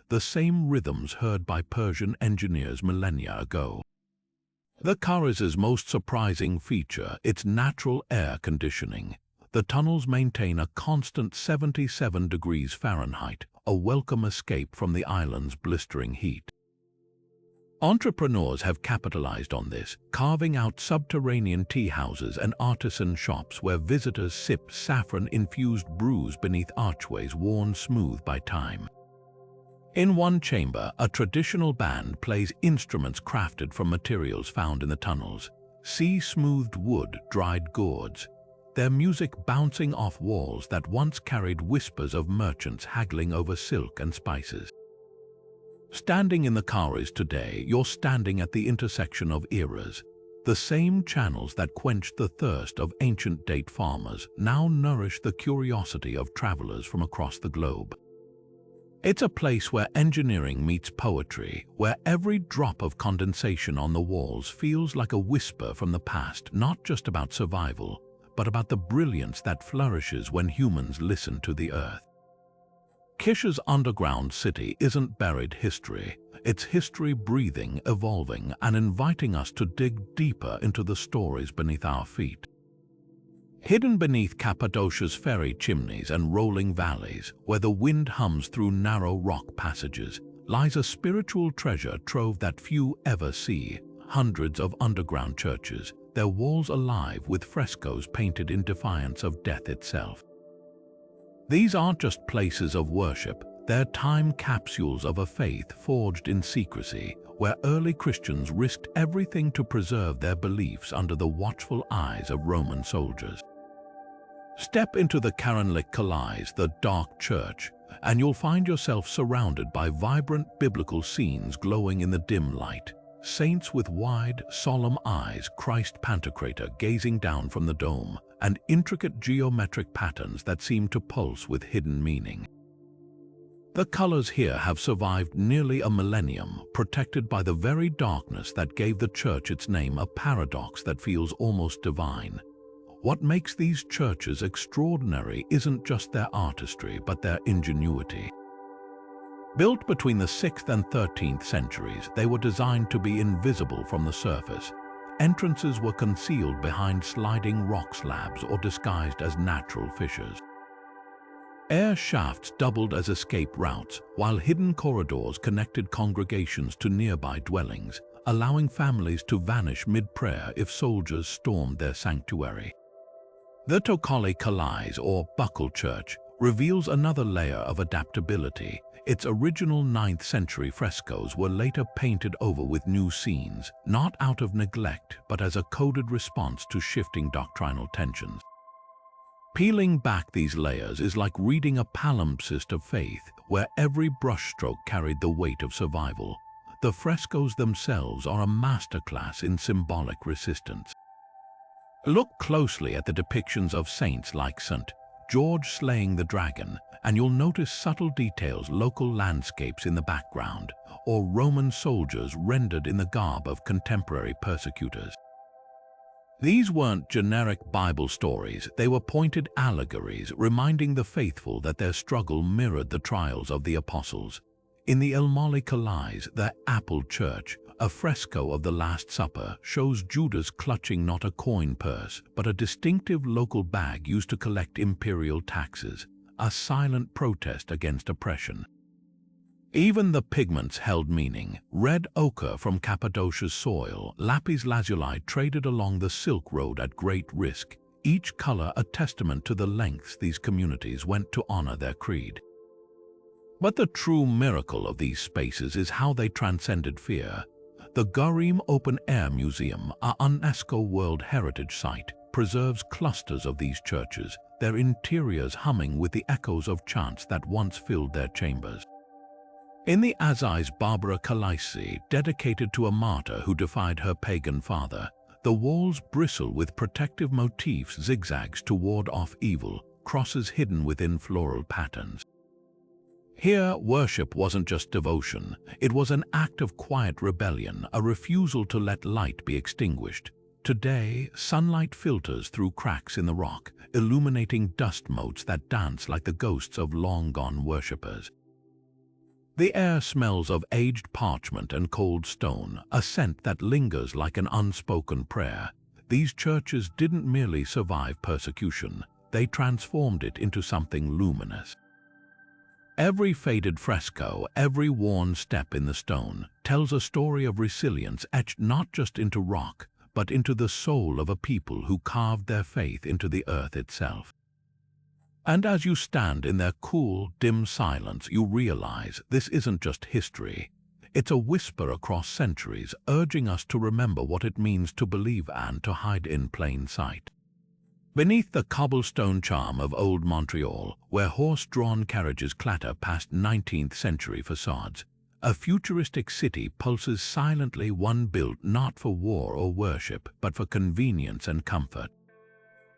A: the same rhythms heard by Persian engineers millennia ago. The Kharis's most surprising feature, its natural air conditioning. The tunnels maintain a constant 77 degrees Fahrenheit, a welcome escape from the island's blistering heat. Entrepreneurs have capitalized on this, carving out subterranean tea houses and artisan shops where visitors sip saffron-infused brews beneath archways worn smooth by time. In one chamber, a traditional band plays instruments crafted from materials found in the tunnels, sea-smoothed wood, dried gourds, their music bouncing off walls that once carried whispers of merchants haggling over silk and spices. Standing in the Kharis today, you're standing at the intersection of eras. The same channels that quenched the thirst of ancient date farmers now nourish the curiosity of travelers from across the globe. It's a place where engineering meets poetry, where every drop of condensation on the walls feels like a whisper from the past, not just about survival, but about the brilliance that flourishes when humans listen to the earth. Kish's underground city isn't buried history. It's history breathing, evolving, and inviting us to dig deeper into the stories beneath our feet. Hidden beneath Cappadocia's fairy chimneys and rolling valleys, where the wind hums through narrow rock passages, lies a spiritual treasure trove that few ever see. Hundreds of underground churches, their walls alive with frescoes painted in defiance of death itself. These aren't just places of worship, they're time capsules of a faith forged in secrecy, where early Christians risked everything to preserve their beliefs under the watchful eyes of Roman soldiers. Step into the Karanlik Kalais, the dark church, and you'll find yourself surrounded by vibrant biblical scenes glowing in the dim light. Saints with wide, solemn eyes, Christ Pantocrator gazing down from the dome, and intricate geometric patterns that seem to pulse with hidden meaning. The colors here have survived nearly a millennium, protected by the very darkness that gave the church its name, a paradox that feels almost divine. What makes these churches extraordinary isn't just their artistry, but their ingenuity. Built between the 6th and 13th centuries, they were designed to be invisible from the surface. Entrances were concealed behind sliding rock slabs or disguised as natural fissures. Air shafts doubled as escape routes, while hidden corridors connected congregations to nearby dwellings, allowing families to vanish mid-prayer if soldiers stormed their sanctuary. The Tokali Kalais, or Buckle Church, reveals another layer of adaptability. Its original 9th century frescoes were later painted over with new scenes, not out of neglect but as a coded response to shifting doctrinal tensions. Peeling back these layers is like reading a palimpsest of faith, where every brushstroke carried the weight of survival. The frescoes themselves are a masterclass in symbolic resistance. Look closely at the depictions of saints like St. George slaying the dragon, and you'll notice subtle details, local landscapes in the background, or Roman soldiers rendered in the garb of contemporary persecutors. These weren't generic Bible stories, they were pointed allegories reminding the faithful that their struggle mirrored the trials of the apostles. In the Elmolicalais, the Apple Church, a fresco of the Last Supper shows Judas clutching not a coin purse, but a distinctive local bag used to collect imperial taxes, a silent protest against oppression. Even the pigments held meaning. Red ochre from Cappadocia's soil, lapis lazuli traded along the Silk Road at great risk, each color a testament to the lengths these communities went to honor their creed. But the true miracle of these spaces is how they transcended fear. The Gurim Open Air Museum, a UNESCO World Heritage Site, preserves clusters of these churches, their interiors humming with the echoes of chants that once filled their chambers. In the Assize Barbara Kalaisi, dedicated to a martyr who defied her pagan father, the walls bristle with protective motifs, zigzags to ward off evil, crosses hidden within floral patterns. Here, worship wasn't just devotion, it was an act of quiet rebellion, a refusal to let light be extinguished. Today, sunlight filters through cracks in the rock, illuminating dust motes that dance like the ghosts of long-gone worshippers. The air smells of aged parchment and cold stone, a scent that lingers like an unspoken prayer. These churches didn't merely survive persecution, they transformed it into something luminous. Every faded fresco, every worn step in the stone, tells a story of resilience etched not just into rock, but into the soul of a people who carved their faith into the earth itself. And as you stand in their cool, dim silence, you realize this isn't just history. It's a whisper across centuries, urging us to remember what it means to believe and to hide in plain sight. Beneath the cobblestone charm of old Montreal, where horse-drawn carriages clatter past 19th-century facades, a futuristic city pulses silently, one built not for war or worship, but for convenience and comfort.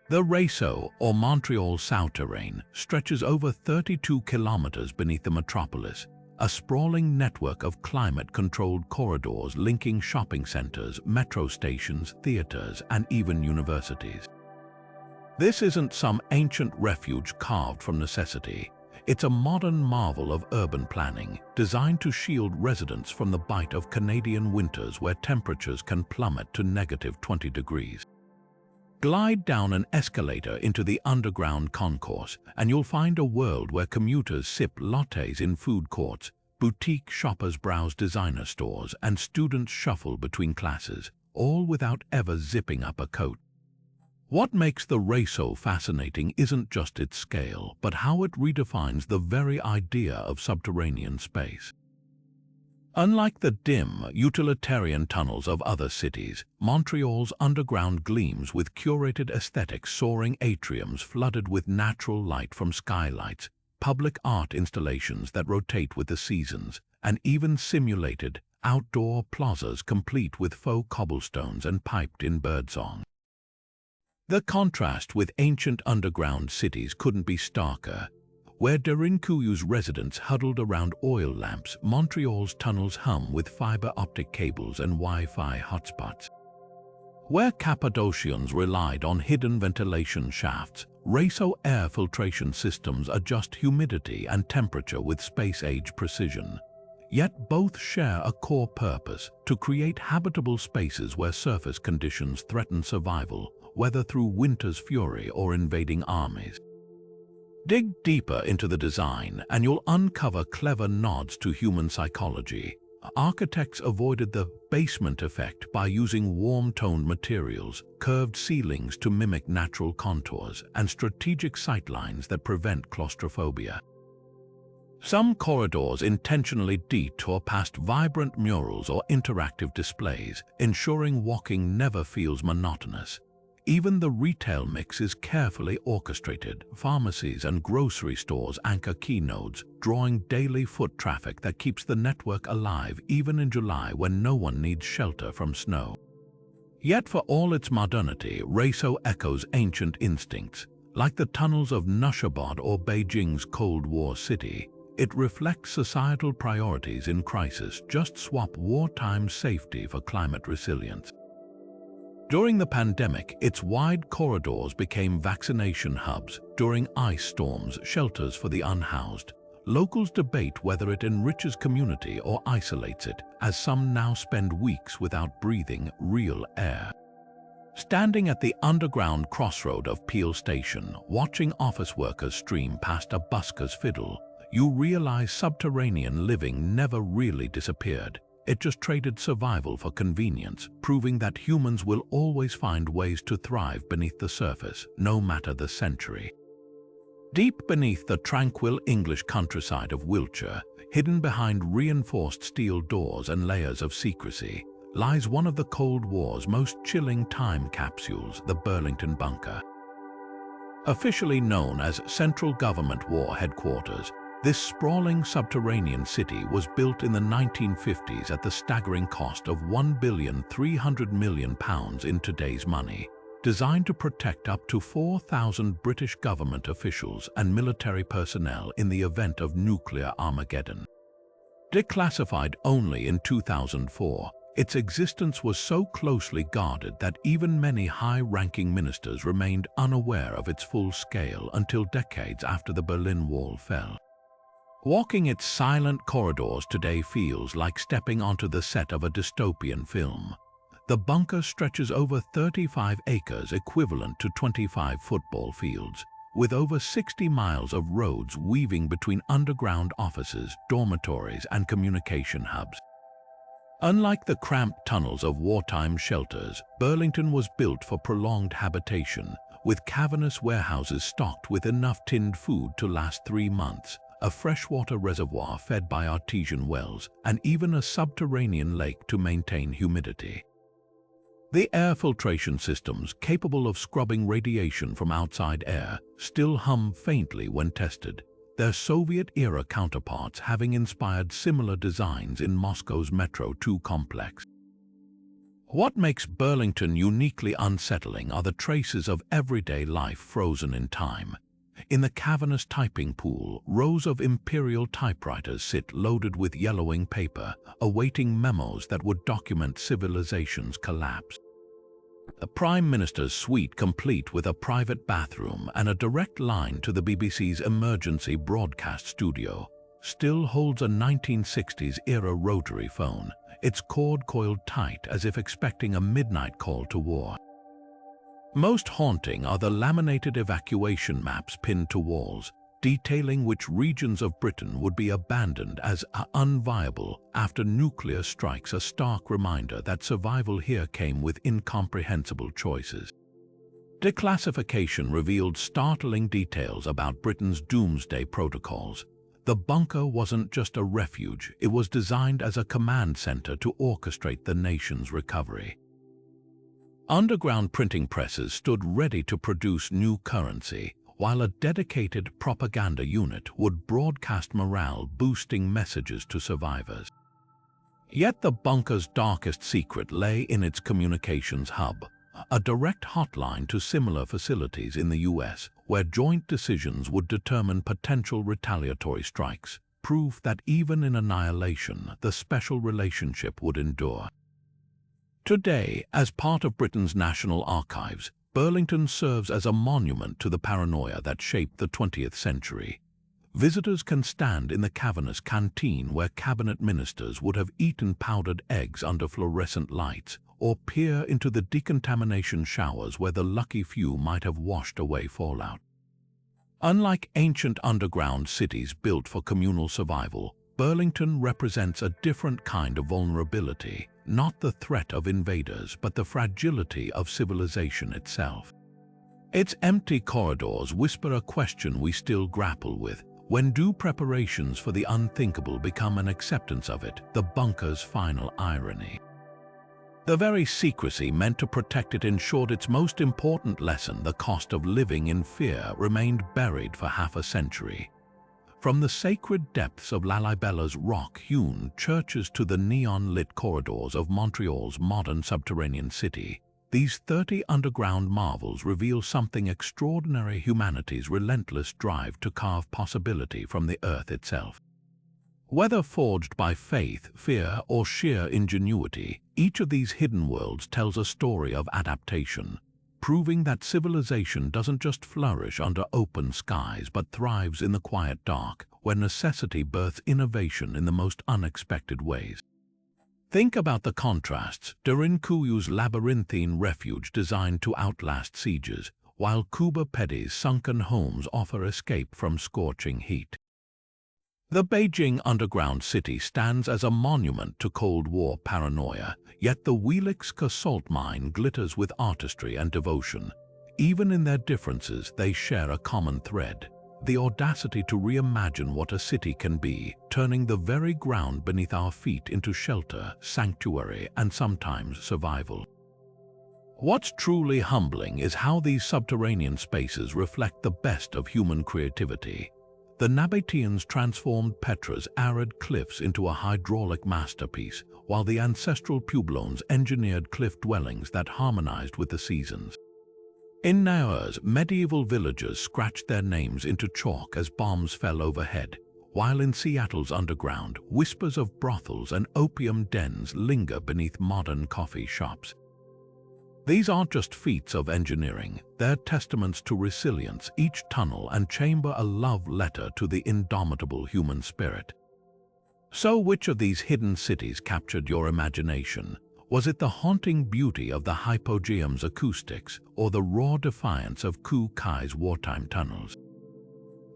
A: The Réseau, or Montreal Subterranean, stretches over 32 kilometers beneath the metropolis, a sprawling network of climate-controlled corridors linking shopping centers, metro stations, theaters, and even universities. This isn't some ancient refuge carved from necessity. It's a modern marvel of urban planning, designed to shield residents from the bite of Canadian winters where temperatures can plummet to -20 degrees. Glide down an escalator into the underground concourse, and you'll find a world where commuters sip lattes in food courts, boutique shoppers browse designer stores, and students shuffle between classes, all without ever zipping up a coat. What makes the Réseau fascinating isn't just its scale, but how it redefines the very idea of subterranean space. Unlike the dim, utilitarian tunnels of other cities, Montreal's underground gleams with curated aesthetics, soaring atriums flooded with natural light from skylights, public art installations that rotate with the seasons, and even simulated, outdoor plazas complete with faux cobblestones and piped-in birdsong. The contrast with ancient underground cities couldn't be starker. Where Derinkuyu's residents huddled around oil lamps, Montreal's tunnels hum with fiber optic cables and Wi-Fi hotspots. Where Cappadocians relied on hidden ventilation shafts, Réseau air filtration systems adjust humidity and temperature with space-age precision. Yet both share a core purpose: to create habitable spaces where surface conditions threaten survival, whether through winter's fury or invading armies. Dig deeper into the design and you'll uncover clever nods to human psychology. Architects avoided the basement effect by using warm-toned materials, curved ceilings to mimic natural contours, and strategic sightlines that prevent claustrophobia. Some corridors intentionally detour past vibrant murals or interactive displays, ensuring walking never feels monotonous. Even the retail mix is carefully orchestrated. Pharmacies and grocery stores anchor key nodes, drawing daily foot traffic that keeps the network alive even in July when no one needs shelter from snow. Yet for all its modernity, Reso echoes ancient instincts. Like the tunnels of Nushabad or Beijing's Cold War city, it reflects societal priorities in crisis. Just swap wartime safety for climate resilience. During the pandemic, its wide corridors became vaccination hubs. During ice storms, shelters for the unhoused. Locals debate whether it enriches community or isolates it, as some now spend weeks without breathing real air. Standing at the underground crossroad of Peel Station, watching office workers stream past a busker's fiddle, you realize subterranean living never really disappeared. It just traded survival for convenience, proving that humans will always find ways to thrive beneath the surface, no matter the century. Deep beneath the tranquil English countryside of Wiltshire, hidden behind reinforced steel doors and layers of secrecy, lies one of the Cold War's most chilling time capsules, the Burlington Bunker. Officially known as Central Government War Headquarters, this sprawling subterranean city was built in the 1950s at the staggering cost of £1.3 billion in today's money, designed to protect up to 4,000 British government officials and military personnel in the event of nuclear Armageddon. Declassified only in 2004, its existence was so closely guarded that even many high-ranking ministers remained unaware of its full scale until decades after the Berlin Wall fell. Walking its silent corridors today feels like stepping onto the set of a dystopian film. The bunker stretches over 35 acres, equivalent to 25 football fields, with over 60 miles of roads weaving between underground offices, dormitories, and communication hubs. Unlike the cramped tunnels of wartime shelters, Burlington was built for prolonged habitation, with cavernous warehouses stocked with enough tinned food to last 3 months, a freshwater reservoir fed by artesian wells, and even a subterranean lake to maintain humidity. The air filtration systems, capable of scrubbing radiation from outside air, still hum faintly when tested, their Soviet-era counterparts having inspired similar designs in Moscow's Metro 2 complex. What makes Burlington uniquely unsettling are the traces of everyday life frozen in time. In the cavernous typing pool, rows of imperial typewriters sit loaded with yellowing paper, awaiting memos that would document civilization's collapse. The Prime Minister's suite, complete with a private bathroom and a direct line to the BBC's emergency broadcast studio, still holds a 1960s-era rotary phone, its cord coiled tight as if expecting a midnight call to war. Most haunting are the laminated evacuation maps pinned to walls, detailing which regions of Britain would be abandoned as unviable after nuclear strikes, a stark reminder that survival here came with incomprehensible choices. Declassification revealed startling details about Britain's doomsday protocols. The bunker wasn't just a refuge, it was designed as a command center to orchestrate the nation's recovery. Underground printing presses stood ready to produce new currency, while a dedicated propaganda unit would broadcast morale, boosting messages to survivors. Yet the bunker's darkest secret lay in its communications hub, a direct hotline to similar facilities in the US, where joint decisions would determine potential retaliatory strikes, proof that even in annihilation, the special relationship would endure. Today, as part of Britain's national archives, Burlington serves as a monument to the paranoia that shaped the 20th century. Visitors can stand in the cavernous canteen where cabinet ministers would have eaten powdered eggs under fluorescent lights, or peer into the decontamination showers where the lucky few might have washed away fallout. Unlike ancient underground cities built for communal survival, Burlington represents a different kind of vulnerability, not the threat of invaders, but the fragility of civilization itself. Its empty corridors whisper a question we still grapple with. When do preparations for the unthinkable become an acceptance of it? The bunker's final irony. The very secrecy meant to protect it ensured its most important lesson, the cost of living in fear, remained buried for half a century. From the sacred depths of Lalibella's rock-hewn churches to the neon-lit corridors of Montreal's modern subterranean city, these 30 underground marvels reveal something extraordinary: humanity's relentless drive to carve possibility from the earth itself. Whether forged by faith, fear, or sheer ingenuity, each of these hidden worlds tells a story of adaptation, proving that civilization doesn't just flourish under open skies but thrives in the quiet dark, where necessity births innovation in the most unexpected ways. Think about the contrasts: Derinkuyu's labyrinthine refuge designed to outlast sieges, while Kuba Pedi's sunken homes offer escape from scorching heat. The Beijing underground city stands as a monument to Cold War paranoia, yet the Wieliczka salt mine glitters with artistry and devotion. Even in their differences, they share a common thread: the audacity to reimagine what a city can be, turning the very ground beneath our feet into shelter, sanctuary, and sometimes survival. What's truly humbling is how these subterranean spaces reflect the best of human creativity. The Nabateans transformed Petra's arid cliffs into a hydraulic masterpiece, while the ancestral Pueblones engineered cliff dwellings that harmonized with the seasons. In Neolithic, medieval villagers scratched their names into chalk as bombs fell overhead, while in Seattle's underground, whispers of brothels and opium dens linger beneath modern coffee shops. These aren't just feats of engineering, they're testaments to resilience, each tunnel and chamber a love letter to the indomitable human spirit. So which of these hidden cities captured your imagination? Was it the haunting beauty of the hypogeum's acoustics or the raw defiance of Kai's wartime tunnels?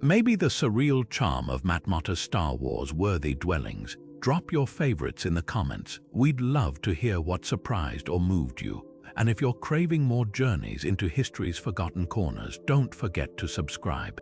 A: Maybe the surreal charm of Matmota's Star Wars-worthy dwellings? Drop your favorites in the comments. We'd love to hear what surprised or moved you. And if you're craving more journeys into history's forgotten corners, don't forget to subscribe.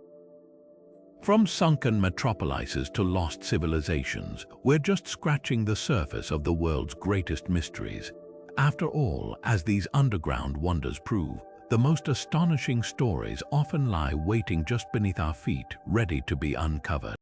A: From sunken metropolises to lost civilizations, we're just scratching the surface of the world's greatest mysteries. After all, as these underground wonders prove, the most astonishing stories often lie waiting just beneath our feet, ready to be uncovered.